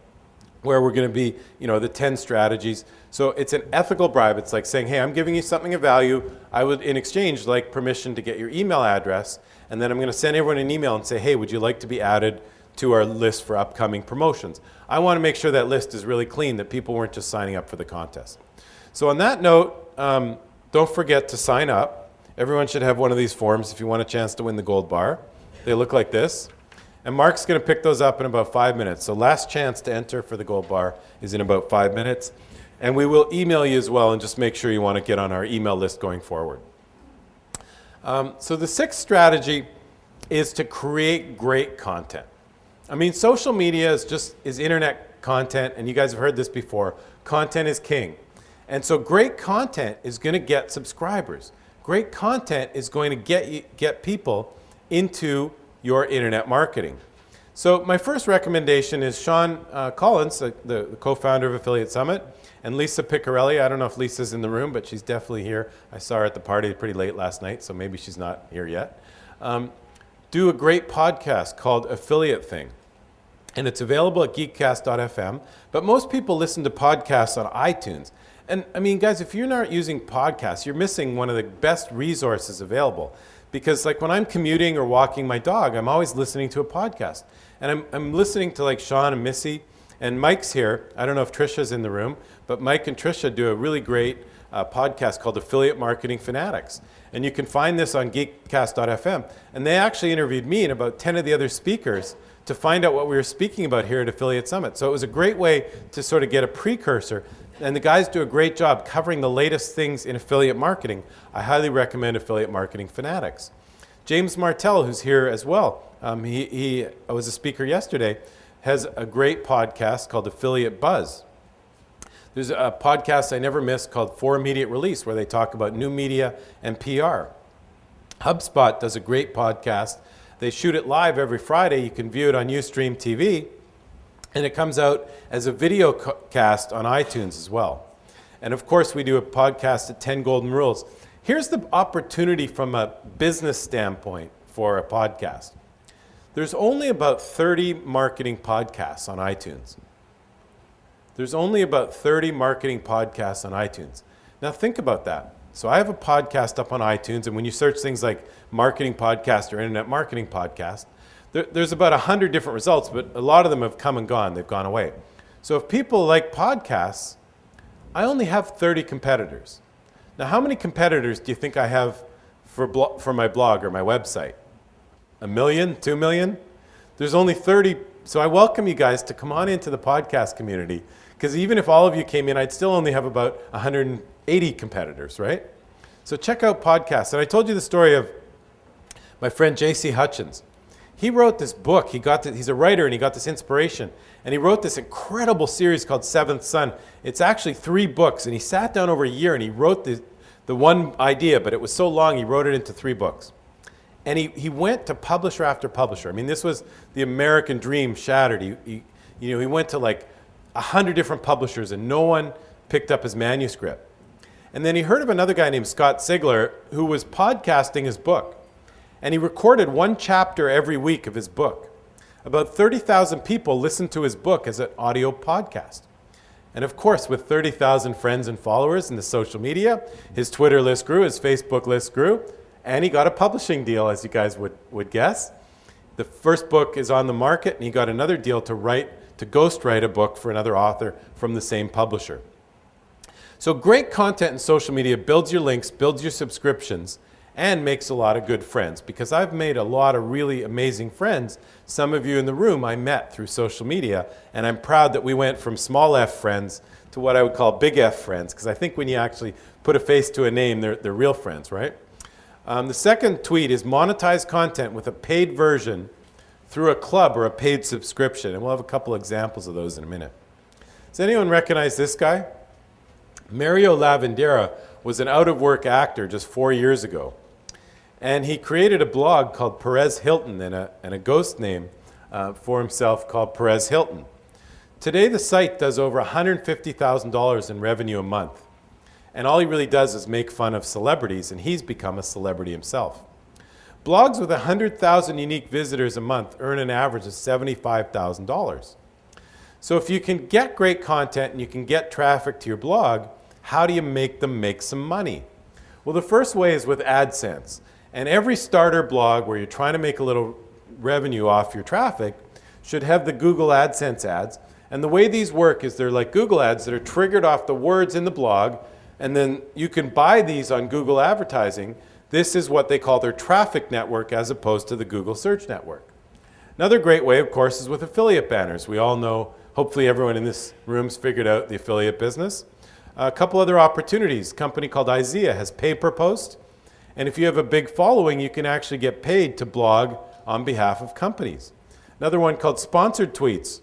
where we're going to be, the 10 strategies. So it's an ethical bribe. It's like saying, hey, I'm giving you something of value. I would, in exchange, like permission to get your email address. And then I'm going to send everyone an email and say, hey, would you like to be added to our list for upcoming promotions? I want to make sure that list is really clean, that people weren't just signing up for the contest. So on that note, don't forget to sign up. Everyone should have one of these forms if you want a chance to win the gold bar. They look like this. And Mark's going to pick those up in about 5 minutes. So last chance to enter for the gold bar is in about 5 minutes. And we will email you as well, and just make sure you want to get on our email list going forward. So the sixth strategy is to create great content. I mean, social media is internet content, and you guys have heard this before. Content is king. And so great content is going to get subscribers. Great content is going to get people into your internet marketing. So my first recommendation is Sean Collins, the co-founder of Affiliate Summit, and Lisa Piccarelli. I don't know if Lisa's in the room, but she's definitely here. I saw her at the party pretty late last night, so maybe she's not here yet. Do a great podcast called Affiliate Thing. And it's available at geekcast.fm. But most people listen to podcasts on iTunes. And I mean, guys, if you're not using podcasts, you're missing one of the best resources available. Because like when I'm commuting or walking my dog, I'm always listening to a podcast. And I'm listening to like Sean and Missy, and Mike's here. I don't know if Trisha's in the room, but Mike and Trisha do a really great podcast called Affiliate Marketing Fanatics. And you can find this on geekcast.fm. And they actually interviewed me and about 10 of the other speakers to find out what we were speaking about here at Affiliate Summit. So it was a great way to sort of get a precursor. And the guys do a great job covering the latest things in affiliate marketing. I highly recommend Affiliate Marketing Fanatics. James Martell, who's here as well, he was a speaker yesterday, has a great podcast called Affiliate Buzz. There's a podcast I never miss called For Immediate Release, where they talk about new media and PR. HubSpot does a great podcast. They shoot it live every Friday. You can view it on Ustream TV. And it comes out as a video cast on iTunes as well. And of course, we do a podcast at 10 Golden Rules. Here's the opportunity from a business standpoint for a podcast. There's only about 30 marketing podcasts on iTunes. There's only about 30 marketing podcasts on iTunes. Now think about that. So I have a podcast up on iTunes, and when you search things like marketing podcast or internet marketing podcast, there's about 100 different results, but a lot of them have come and gone. They've gone away. So if people like podcasts, I only have 30 competitors. Now, how many competitors do you think I have for my blog or my website? 1 million? 2 million? There's only 30. So I welcome you guys to come on into the podcast community, because even if all of you came in, I'd still only have about 180 competitors, right? So check out podcasts. And I told you the story of my friend J.C. Hutchins. He wrote this book. He's a writer, and he got this inspiration. And he wrote this incredible series called Seventh Son. It's actually 3 books, and he sat down over a year, and he wrote the one idea, but it was so long, he wrote it into 3 books. And he went to publisher after publisher. I mean, this was the American dream shattered. He went to like 100 different publishers, and no one picked up his manuscript. And then he heard of another guy named Scott Sigler who was podcasting his book. And he recorded 1 chapter every week of his book. About 30,000 people listened to his book as an audio podcast. And of course, with 30,000 friends and followers in the social media, his Twitter list grew, his Facebook list grew, and he got a publishing deal, as you guys would guess. The first book is on the market, and he got another deal to ghostwrite a book for another author from the same publisher. So great content in social media builds your links, builds your subscriptions, and makes a lot of good friends, because I've made a lot of really amazing friends. Some of you in the room I met through social media, and I'm proud that we went from small f friends to what I would call big F friends, because I think when you actually put a face to a name, they're real friends, right? The second tweet is monetize content with a paid version through a club or a paid subscription, and we'll have a couple examples of those in a minute. Does anyone recognize this guy? Mario Lavandera was an out-of-work actor just 4 years ago. And he created a blog called Perez Hilton and a ghost name for himself called Perez Hilton. Today, the site does over $150,000 in revenue a month. And all he really does is make fun of celebrities, and he's become a celebrity himself. Blogs with 100,000 unique visitors a month earn an average of $75,000. So if you can get great content and you can get traffic to your blog, how do you make them make some money? Well, the first way is with AdSense. And every starter blog where you're trying to make a little revenue off your traffic should have the Google AdSense ads. And the way these work is they're like Google ads that are triggered off the words in the blog, and then you can buy these on Google advertising. This is what they call their traffic network as opposed to the Google search network. Another great way, of course, is with affiliate banners. We all know, hopefully everyone in this room's figured out the affiliate business. A couple other opportunities. A company called IZEA has pay-per-post. And if you have a big following, you can actually get paid to blog on behalf of companies. Another one called Sponsored Tweets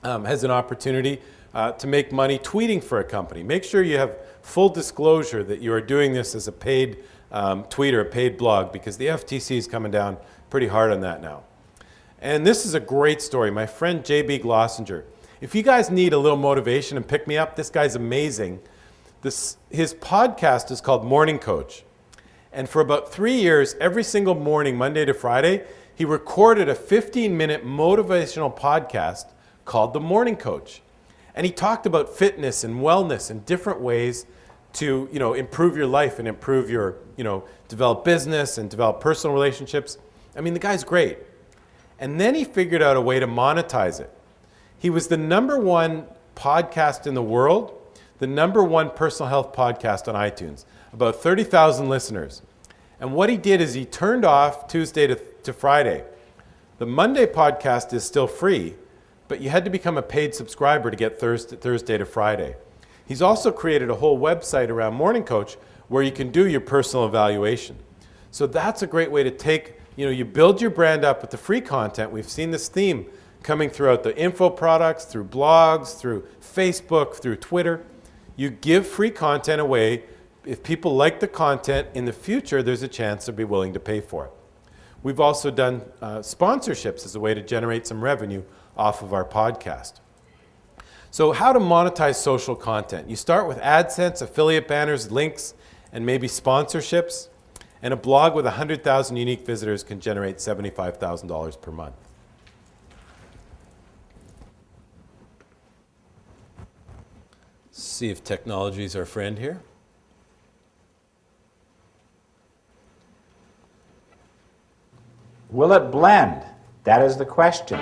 has an opportunity to make money tweeting for a company. Make sure you have full disclosure that you are doing this as a paid tweet or a paid blog, because the FTC is coming down pretty hard on that now. And this is a great story. My friend JB Glossinger. If you guys need a little motivation and pick me up, this guy's amazing. His podcast is called Morning Coach. And for about 3 years, every single morning, Monday to Friday, he recorded a 15-minute motivational podcast called The Morning Coach. And he talked about fitness and wellness and different ways to, improve your life and improve your, develop business and develop personal relationships. I mean, the guy's great. And then he figured out a way to monetize it. He was the #1 podcast in the world, the #1 personal health podcast on iTunes, about 30,000 listeners. And what he did is he turned off Tuesday to Friday. The Monday podcast is still free, but you had to become a paid subscriber to get Thursday to Friday. He's also created a whole website around Morning Coach where you can do your personal evaluation. So that's a great way to take, you build your brand up with the free content. We've seen this theme coming throughout the info products, through blogs, through Facebook, through Twitter. You give free content away. If people like the content in the future, there's a chance they'll be willing to pay for it. We've also done sponsorships as a way to generate some revenue off of our podcast. So how to monetize social content. You start with AdSense, affiliate banners, links, and maybe sponsorships. And a blog with 100,000 unique visitors can generate $75,000 per month. See if technology is our friend here. Will it blend? That is the question.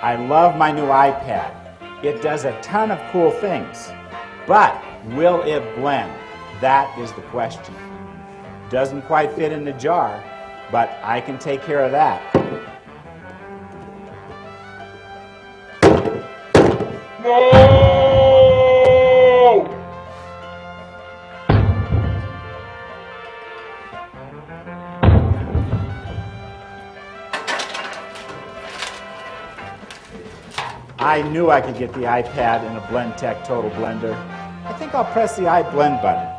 I love my new iPad. It does a ton of cool things. But will it blend? That is the question. Doesn't quite fit in the jar, but I can take care of that. No! I knew I could get the iPad in a BlendTech Total Blender. I think I'll press the iBlend button.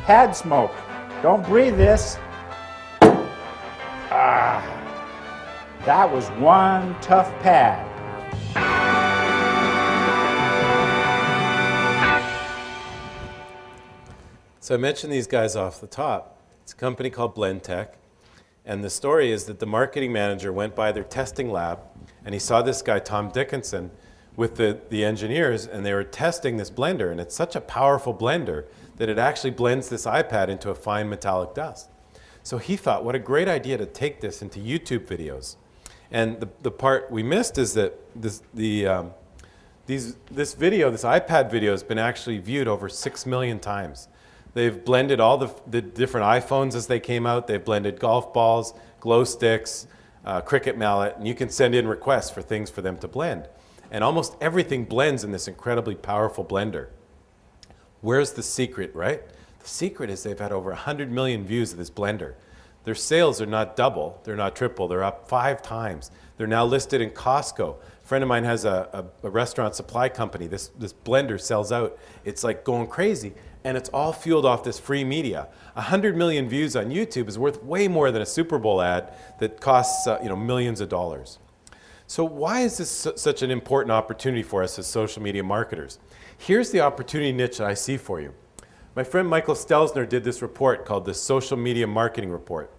Pad smoke. Don't breathe this. That was one tough pad. So I mentioned these guys off the top. It's a company called BlendTech. And the story is that the marketing manager went by their testing lab and he saw this guy, Tom Dickinson, with the engineers, and they were testing this blender. And it's such a powerful blender that it actually blends this iPad into a fine metallic dust. So he thought, what a great idea to take this into YouTube videos. And the part we missed is that this video, this iPad video has been actually viewed over 6 million times. They've blended all the different iPhones as they came out. They've blended golf balls, glow sticks, Cricut mallet, and you can send in requests for things for them to blend. And almost everything blends in this incredibly powerful blender. Where's the secret, right? The secret is they've had over 100 million views of this blender. Their sales are not double, they're not triple, they're up 5 times. They're now listed in Costco. A friend of mine has a restaurant supply company. This blender sells out. It's like going crazy, and it's all fueled off this free media. 100 million views on YouTube is worth way more than a Super Bowl ad that costs millions of dollars. So why is this such an important opportunity for us as social media marketers? Here's the opportunity niche that I see for you. My friend Michael Stelzner did this report called the Social Media Marketing Report.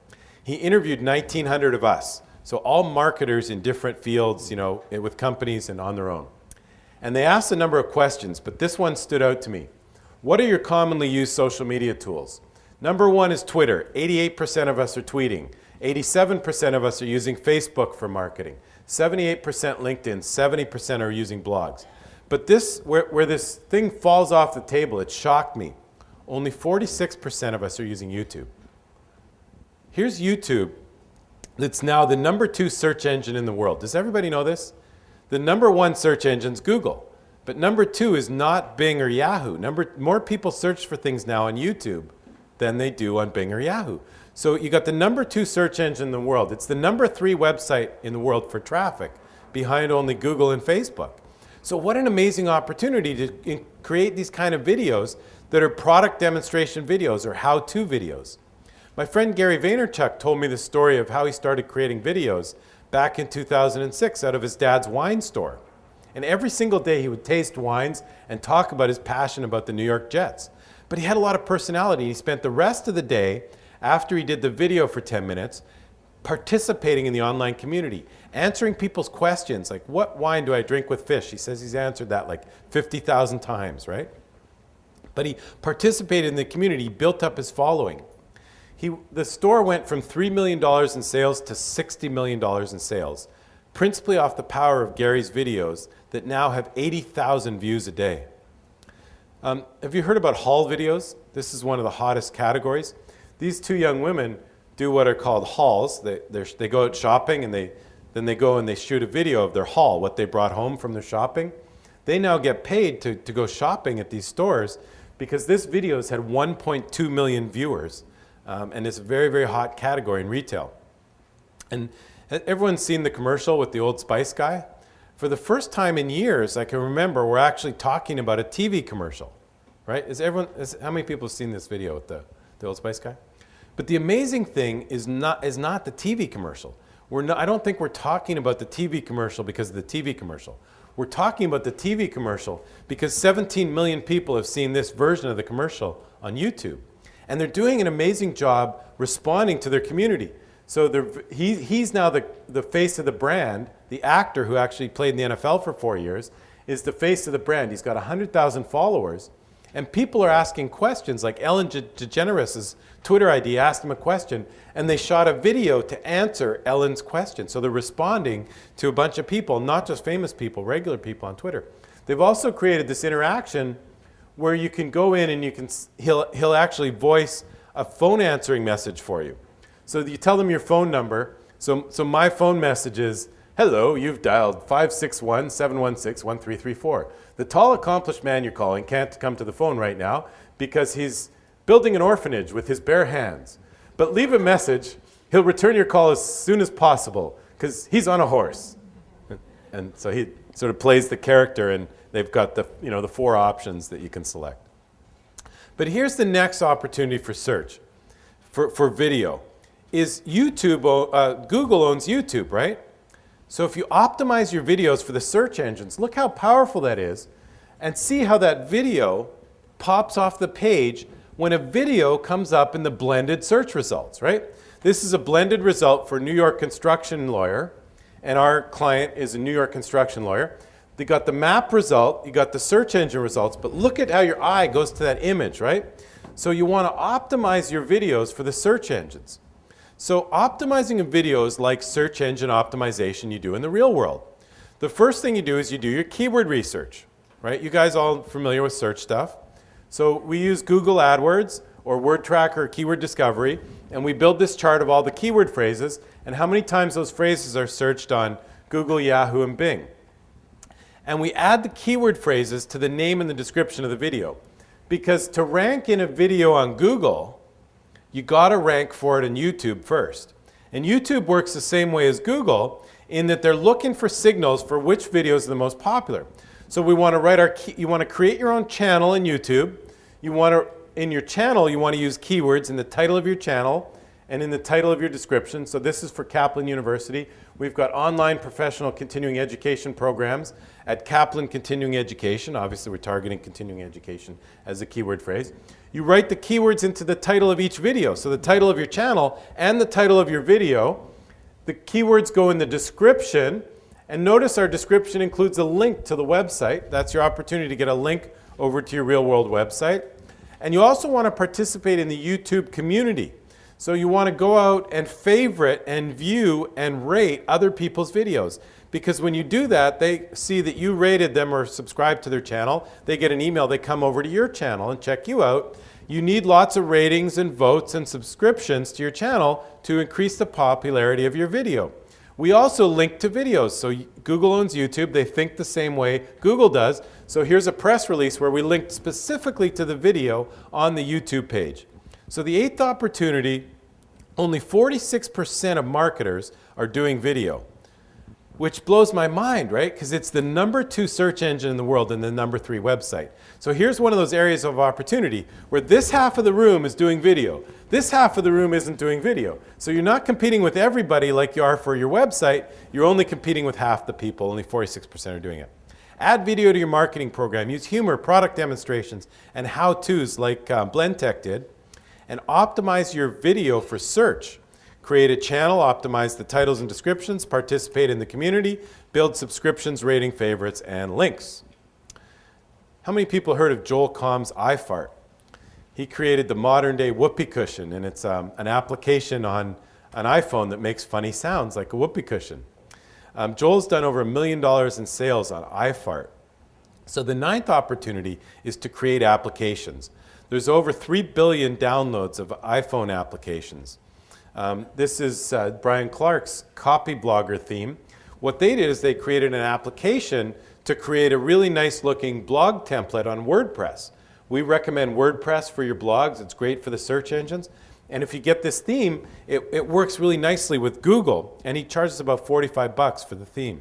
He interviewed 1,900 of us, so all marketers in different fields, with companies and on their own. And they asked a number of questions, but this one stood out to me. What are your commonly used social media tools? Number 1 is Twitter. 88% of us are tweeting. 87% of us are using Facebook for marketing. 78% LinkedIn, 70% are using blogs. But where this thing falls off the table, it shocked me. Only 46% of us are using YouTube. Here's YouTube. That's now the number 2 search engine in the world. Does everybody know this? The number 1 search engine is Google. But number 2 is not Bing or Yahoo. More people search for things now on YouTube than they do on Bing or Yahoo. So you got the number 2 search engine in the world. It's the number 3 website in the world for traffic, behind only Google and Facebook. So what an amazing opportunity to create these kind of videos that are product demonstration videos or how-to videos. My friend Gary Vaynerchuk told me the story of how he started creating videos back in 2006 out of his dad's wine store. And every single day he would taste wines and talk about his passion about the New York Jets. But he had a lot of personality. He spent the rest of the day, after he did the video for 10 minutes, participating in the online community, answering people's questions like, what wine do I drink with fish? He says he's answered that like 50,000 times, right? But he participated in the community, built up his following. The store went from $3 million in sales to $60 million in sales, principally off the power of Gary's videos that now have 80,000 views a day. Have you heard about haul videos? This is one of the hottest categories. These 2 young women do what are called hauls. They go out shopping and then they go and they shoot a video of their haul, what they brought home from their shopping. They now get paid to go shopping at these stores because this video has had 1.2 million viewers, and it's a very, very hot category in retail. And everyone's seen the commercial with the Old Spice guy? For the first time in years, I can remember, we're actually talking about a TV commercial, right? How many people have seen this video with the Old Spice guy? But the amazing thing is not the TV commercial. I don't think we're talking about the TV commercial because of the TV commercial. We're talking about the TV commercial because 17 million people have seen this version of the commercial on YouTube. And they're doing an amazing job responding to their community. So he's now the face of the brand. The actor who actually played in the NFL for 4 years is the face of the brand. He's got 100,000 followers. And people are asking questions, like Ellen DeGeneres' Twitter ID asked him a question, and they shot a video to answer Ellen's question. So they're responding to a bunch of people, not just famous people, regular people on Twitter. They've also created this interaction where you can go in and he'll actually voice a phone answering message for you. So you tell them your phone number. So my phone message is, hello, you've dialed 561-716-1334. The tall, accomplished man you're calling can't come to the phone right now because he's building an orphanage with his bare hands. But leave a message. He'll return your call as soon as possible because he's on a horse. And so he sort of plays the character, and they've got the 4 options that you can select. But here's the next opportunity for search, for video, is YouTube. Google owns YouTube, right? So if you optimize your videos for the search engines, look how powerful that is, and see how that video pops off the page when a video comes up in the blended search results, right? This is a blended result for a New York construction lawyer, and our client is a New York construction lawyer. They got the map result, you got the search engine results, but look at how your eye goes to that image, right? So you want to optimize your videos for the search engines. So optimizing a video is like search engine optimization you do in the real world. The first thing you do is you do your keyword research, right? You guys all familiar with search stuff. So we use Google AdWords or word tracker or keyword discovery, and we build this chart of all the keyword phrases and how many times those phrases are searched on Google, Yahoo, and Bing. And we add the keyword phrases to the name and the description of the video. Because to rank in a video on Google, you got to rank for it in YouTube first. And YouTube works the same way as Google in that they're looking for signals for which videos are the most popular. So we want to write you want to create your own channel in YouTube. In your channel, you want to use keywords in the title of your channel and in the title of your description. So this is for Kaplan University. We've got online professional continuing education programs at Kaplan Continuing Education. Obviously, we're targeting continuing education as a keyword phrase. You write the keywords into the title of each video. So the title of your channel and the title of your video. The keywords go in the description. And notice our description includes a link to the website. That's your opportunity to get a link over to your real-world website. And you also want to participate in the YouTube community. So you want to go out and favorite and view and rate other people's videos. Because when you do that, they see that you rated them or subscribed to their channel. They get an email. They come over to your channel and check you out. You need lots of ratings and votes and subscriptions to your channel to increase the popularity of your video. We also link to videos. So Google owns YouTube. They think the same way Google does. So here's a press release where we linked specifically to the video on the YouTube page. So the eighth opportunity, only 46% of marketers are doing video, which blows my mind, right? Because it's the #2 search engine in the world and the #3 website. So here's one of those areas of opportunity where this half of the room is doing video. This half of the room isn't doing video. So you're not competing with everybody like you are for your website. You're only competing with half the people. Only 46% are doing it. Add video to your marketing program. Use humor, product demonstrations, and how-tos like Blendtec did. And optimize your video for search. Create a channel, optimize the titles and descriptions, participate in the community, build subscriptions, rating, favorites, and links. How many people heard of Joel Comm's iFart? He created the modern day whoopee cushion, and it's an application on an iPhone that makes funny sounds like a whoopee cushion. Joel's done over $1 million in sales on iFart. So the ninth opportunity is to create applications. There's over 3 billion downloads of iPhone applications. This is Brian Clark's copy blogger theme. What they did is they created an application to create a really nice looking blog template on WordPress. We recommend WordPress for your blogs. It's great for the search engines. And if you get this theme, it works really nicely with Google. And he charges about $45 for the theme.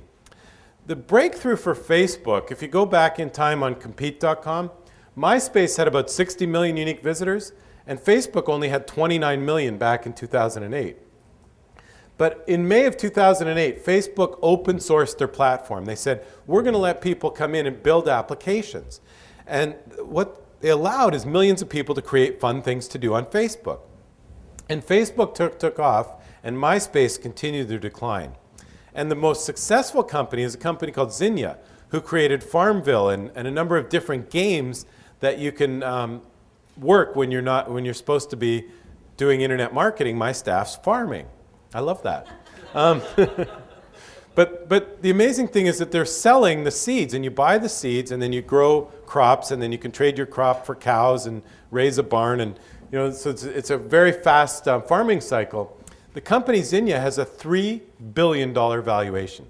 The breakthrough for Facebook, if you go back in time on compete.com, MySpace had about 60 million unique visitors, and Facebook only had 29 million back in 2008. But in May of 2008, Facebook open sourced their platform. They said, we're going to let people come in and build applications. And what they allowed is millions of people to create fun things to do on Facebook. And Facebook took off, and MySpace continued their decline. And the most successful company is a company called Zinnia, who created Farmville and a number of different games that you can work when you're supposed to be doing internet marketing. My staff's farming. I love that. But the amazing thing is that they're selling the seeds, and you buy the seeds, and then you grow crops, and then you can trade your crop for cows and raise a barn, and so it's a very fast farming cycle. The company Zinnia has a $3 billion valuation.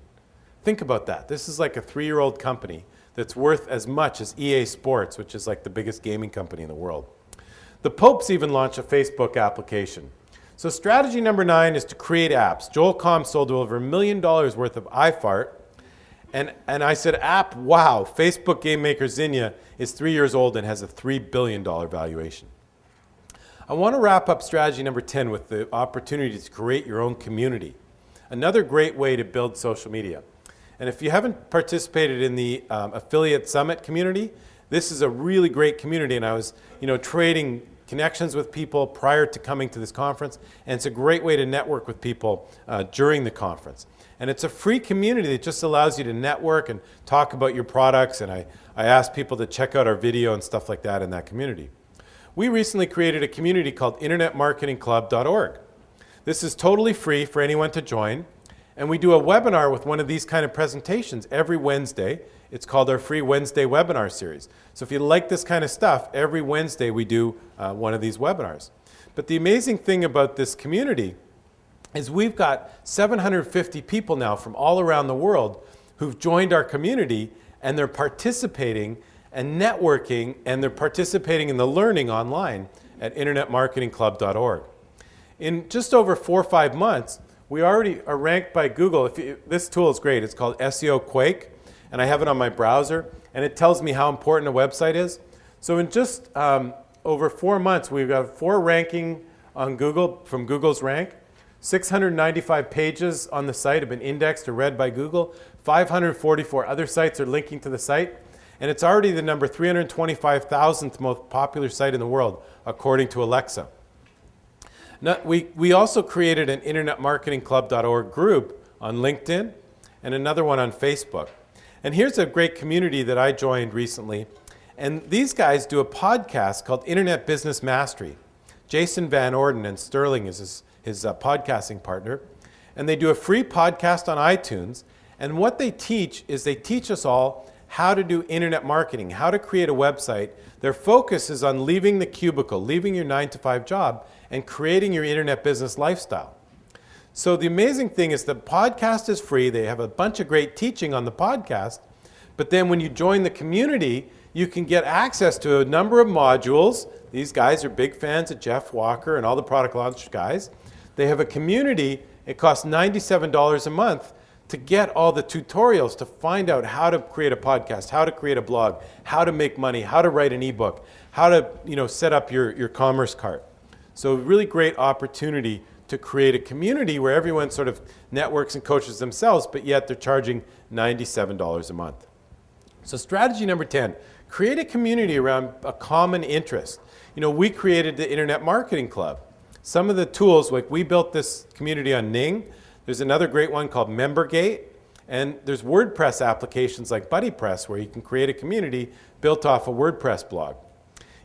Think about that. This is like a 3-year-old company that's worth as much as EA Sports, which is like the biggest gaming company in the world. The Popes even launched a Facebook application. So strategy number 9 is to create apps. Joel Comm sold over $1 million worth of iFart. And I said, app, wow, Facebook game maker Zinnia is 3 years old and has a $3 billion valuation. I want to wrap up strategy number 10 with the opportunity to create your own community. Another great way to build social media. And if you haven't participated in the Affiliate Summit community, this is a really great community. And I was, trading connections with people prior to coming to this conference. And it's a great way to network with people during the conference. And it's a free community that just allows you to network and talk about your products. And I asked people to check out our video and stuff like that in that community. We recently created a community called internetmarketingclub.org. This is totally free for anyone to join. And we do a webinar with one of these kind of presentations every Wednesday. It's called our free Wednesday webinar series. So if you like this kind of stuff, every Wednesday we do one of these webinars. But the amazing thing about this community is we've got 750 people now from all around the world who've joined our community, and they're participating and networking, and they're participating in the learning online at internetmarketingclub.org. In just over 4 or 5 months, we already are ranked by Google. This tool is great. It's called SEO Quake, and I have it on my browser, and it tells me how important a website is. So in just over 4 months, we've got 4 ranking on Google from Google's rank. 695 pages on the site have been indexed or read by Google. 544 other sites are linking to the site. And it's already the number 325,000th most popular site in the world, according to Alexa. Now, we also created an internetmarketingclub.org group on LinkedIn and another one on Facebook. And here's a great community that I joined recently. And these guys do a podcast called Internet Business Mastery. Jason Van Orden and Sterling is his podcasting partner. And they do a free podcast on iTunes. And what they teach is they teach us all how to do internet marketing, how to create a website. Their focus is on leaving the cubicle, leaving your 9-to-5 job, and creating your internet business lifestyle. So the amazing thing is the podcast is free. They have a bunch of great teaching on the podcast. But then when you join the community, you can get access to a number of modules. These guys are big fans of Jeff Walker and all the product launch guys. They have a community. It costs $97 a month to get all the tutorials to find out how to create a podcast, how to create a blog, how to make money, how to write an ebook, how to set up your commerce cart. So really great opportunity to create a community where everyone sort of networks and coaches themselves, but yet they're charging $97 a month. So strategy number 10, create a community around a common interest. We created the Internet Marketing Club. Some of the tools, like we built this community on Ning. There's another great one called MemberGate. And there's WordPress applications like BuddyPress where you can create a community built off a WordPress blog.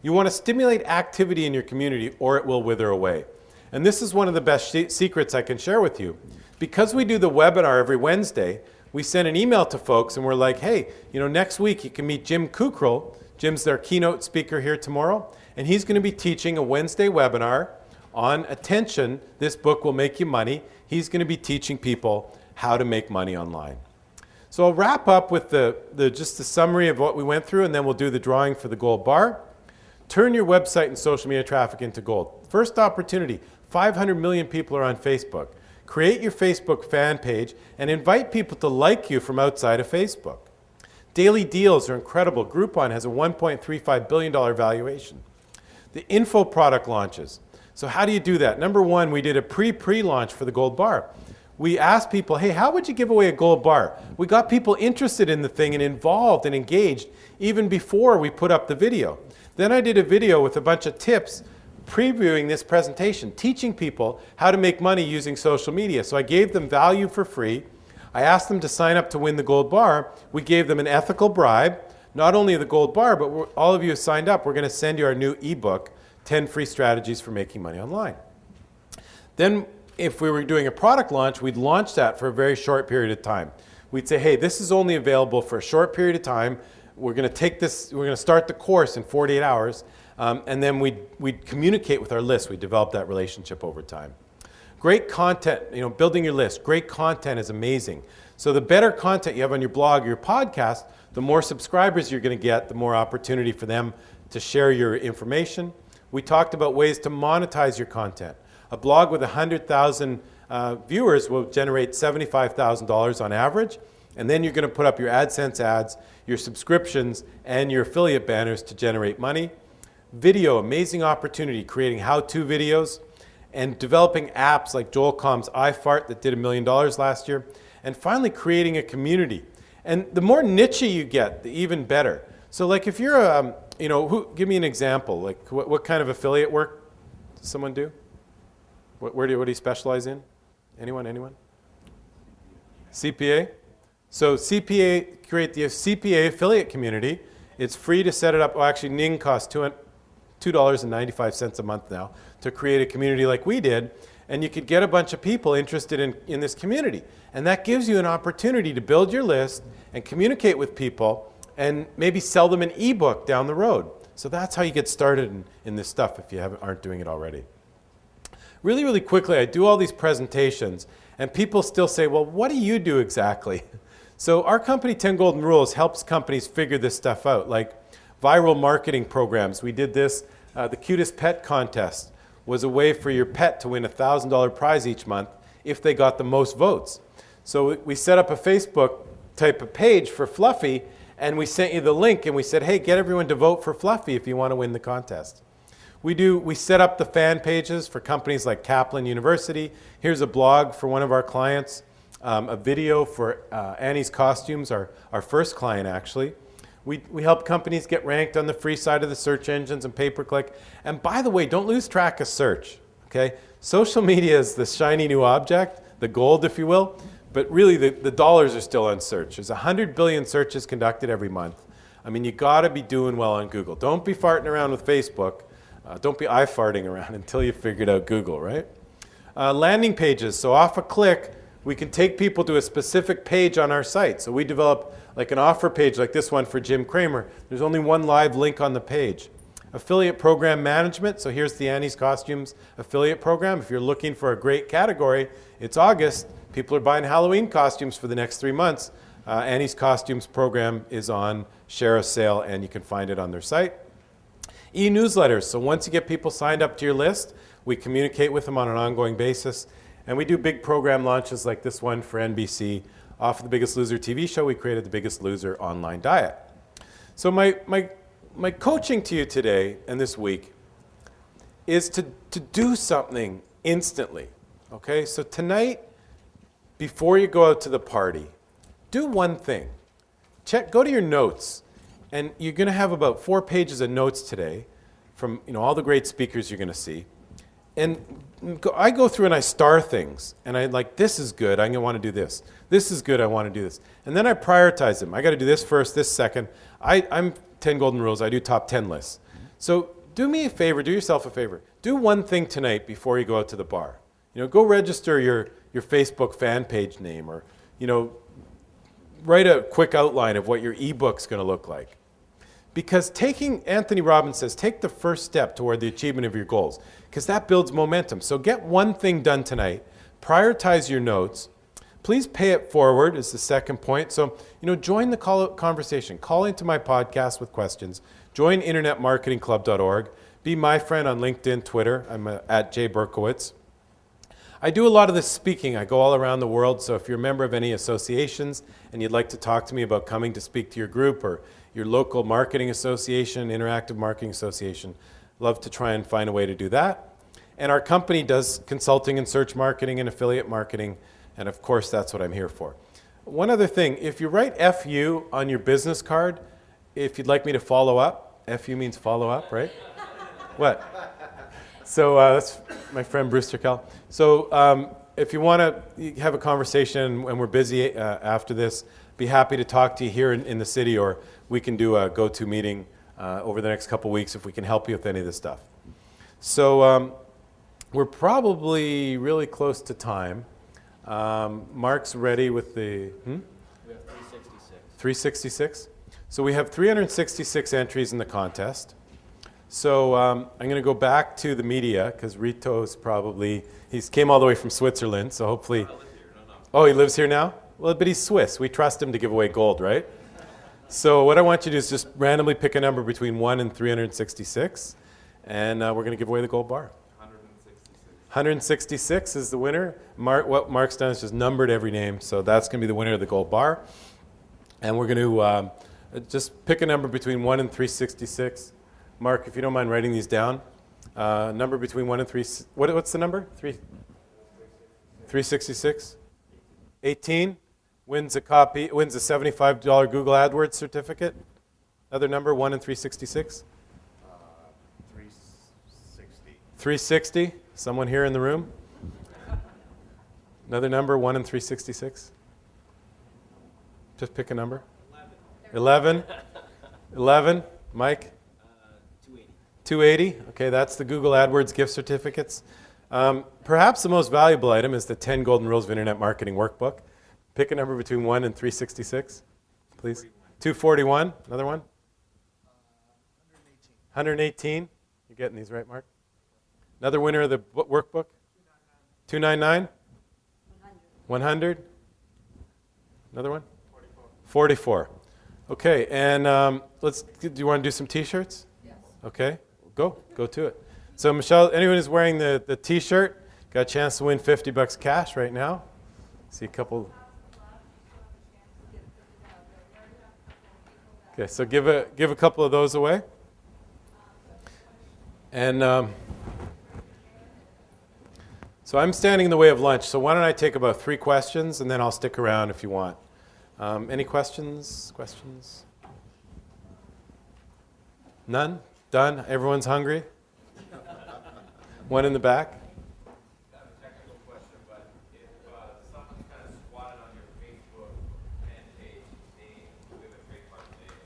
You want to stimulate activity in your community or it will wither away. And this is one of the best secrets I can share with you. Because we do the webinar every Wednesday, we send an email to folks and we're like, hey, next week you can meet Jim Kukral. Jim's their keynote speaker here tomorrow. And he's going to be teaching a Wednesday webinar on Attention. This book will make you money. He's going to be teaching people how to make money online. So I'll wrap up with just the summary of what we went through, and then we'll do the drawing for the gold bar. Turn your website and social media traffic into gold. First opportunity, 500 million people are on Facebook. Create your Facebook fan page and invite people to like you from outside of Facebook. Daily deals are incredible. Groupon has a $1.35 billion valuation. The info product launches. So how do you do that? Number one, we did a pre-launch for the gold bar. We asked people, hey, how would you give away a gold bar? We got people interested in the thing and involved and engaged even before we put up the video. Then I did a video with a bunch of tips previewing this presentation, teaching people how to make money using social media. So I gave them value for free. I asked them to sign up to win the gold bar. We gave them an ethical bribe, not only the gold bar, but all of you who signed up, we're going to send you our new ebook, 10 Free Strategies for Making Money Online. Then if we were doing a product launch, we'd launch that for a very short period of time. We'd say, hey, this is only available for a short period of time. We're going to start the course in 48 hours. And then we'd communicate with our list. We developed that relationship over time. Great content, building your list. Great content is amazing. So the better content you have on your blog or your podcast, the more subscribers you're going to get, the more opportunity for them to share your information. We talked about ways to monetize your content. A blog with 100,000 viewers will generate $75,000 on average. And then you're going to put up your AdSense ads, your subscriptions, and your affiliate banners to generate money. Video, amazing opportunity, creating how-to videos and developing apps like Joel Comm's iFart that did $1 million last year. And finally, creating a community. And the more niche you get, the even better. So like if you're, give me an example. Like what kind of affiliate work does someone do? What do you specialize in? Anyone? CPA? So create the CPA affiliate community. It's free to set it up. Well, actually, Ning costs $2.95 a month now to create a community like we did. and you could get a bunch of people interested in this community. And that gives you an opportunity to build your list and communicate with people and maybe sell them an ebook down the road. So that's how you get started in this stuff if you aren't doing it already. Really, really quickly, I do all these presentations, and people still say, well, what do you do exactly? So our company, 10 Golden Rules, helps companies figure this stuff out, like viral marketing programs. We did this, the Cutest Pet Contest was a way for your pet to win a $1,000 prize each month if they got the most votes. So we set up a Facebook type of page for Fluffy, and we sent you the link, and we said, hey, get everyone to vote for Fluffy if you want to win the contest. We set up the fan pages for companies like Kaplan University. Here's a blog for one of our clients, a video for Annie's Costumes, our first client actually. We help companies get ranked on the free side of the search engines and pay-per-click. And by the way, don't lose track of search, okay? Social media is the shiny new object, the gold, if you will, but really the dollars are still on search. There's 100 billion searches conducted every month. I mean, you gotta be doing well on Google. Don't be farting around with Facebook. Don't be eye-farting around until you figured out Google, right? Landing pages, so off a click, we can take people to a specific page on our site. So we develop like an offer page like this one for Jim Cramer. There's only one live link on the page. Affiliate program management, so here's the Annie's Costumes affiliate program. If you're looking for a great category, it's August. People are buying Halloween costumes for the next 3 months. Annie's Costumes program is on Share a Sale, and you can find it on their site. E-newsletters, so once you get people signed up to your list, we communicate with them on an ongoing basis. And we do big program launches like this one for NBC. Off of The Biggest Loser TV show, we created The Biggest Loser online diet. So my coaching to you today and this week is to do something instantly, okay? So tonight, before you go out to the party, do one thing. Go to your notes, and you're gonna have about 4 pages of notes today from all the great speakers you're gonna see. And I go through and I star things, and I like, this is good, I'm gonna wanna do this. This is good, I wanna do this. And then I prioritize them. I gotta do this first, this second. I'm 10 Golden Rules, I do top 10 lists. So do me a favor, do yourself a favor. Do one thing tonight before you go out to the bar. Go register your Facebook fan page name, or write a quick outline of what your ebook's gonna look like. Because Anthony Robbins says, take the first step toward the achievement of your goals, because that builds momentum. So get one thing done tonight, prioritize your notes, please pay it forward is the second point. So, join the conversation. Call into my podcast with questions. Join internetmarketingclub.org. Be my friend on LinkedIn, Twitter. I'm at J Berkowitz. I do a lot of this speaking. I go all around the world, so if you're a member of any associations and you'd like to talk to me about coming to speak to your group or your local marketing association, interactive marketing association, love to try and find a way to do that. And our company does consulting and search marketing and affiliate marketing, and of course that's what I'm here for. One other thing, if you write FU on your business card, if you'd like me to follow up, FU means follow up, right? What? So that's my friend Bruce Turkel. So if you want to have a conversation and we're busy after this, be happy to talk to you here in the city, or we can do a go-to meeting over the next couple weeks if we can help you with any of this stuff. So we're probably really close to time. Mark's ready with the... We have 366. 366? So we have 366 entries in the contest. So I'm going to go back to the media, because Rito's he's came all the way from Switzerland, so hopefully... I live here. No. Oh, he lives here now? Well, but he's Swiss. We trust him to give away gold, right? So what I want you to do is just randomly pick a number between 1 and 366, and we're going to give away the gold bar. 166 is the winner. What Mark's done is just numbered every name, so that's going to be the winner of the gold bar. And we're going to just pick a number between 1 and 366. Mark, if you don't mind writing these down. Number between 1 and 3... What's the number? 366? 18 wins a $75 Google AdWords certificate. Another number, 1 and 366? 360. 360? Someone here in the room? Another number, 1 and 366? Just pick a number. 11. 11. Mike? 280. 280. Okay, that's the Google AdWords gift certificates. Perhaps the most valuable item is the 10 Golden Rules of Internet Marketing Workbook. Pick a number between 1 and 366, please. 241, another one? 118. You're getting these right, Mark? Another winner of the workbook? 299? 100? Another one? 44. Okay, and do you want to do some T-shirts? Yes. Okay, go to it. So Michelle, anyone who's wearing the T-shirt got a chance to win $50 cash right now. See a couple. Okay, so give a couple of those away. And so I'm standing in the way of lunch, so why don't I take about 3 questions, and then I'll stick around if you want. Any questions? None? Done? Everyone's hungry? One in the back? I have a technical question, but if someone's kind of squatted on your Facebook fan page name with a trademark name,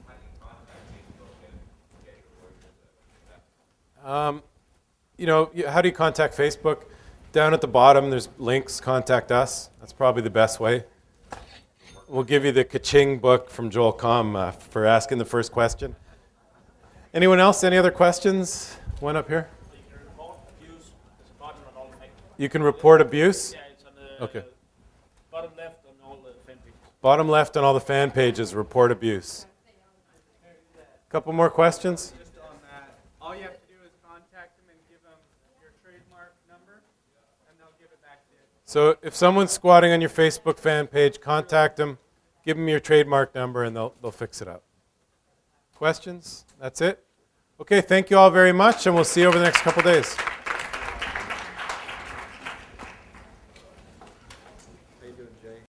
how do you contact Facebook and get your voice? How do you contact Facebook? Down at the bottom, there's links, contact us. That's probably the best way. We'll give you the ka-ching book from Joel Comm for asking the first question. Anyone else? Any other questions? One up here. You can report abuse? Yeah, it's on the Okay. bottom left on all the fan pages. Bottom left on all the fan pages, report abuse. Couple more questions? Just on that, all you have to do is contact them and give them your trademark number, and they'll give it back to you. So if someone's squatting on your Facebook fan page, contact them, give them your trademark number, and they'll fix it up. Questions? That's it? Okay, thank you all very much, and we'll see you over the next couple days.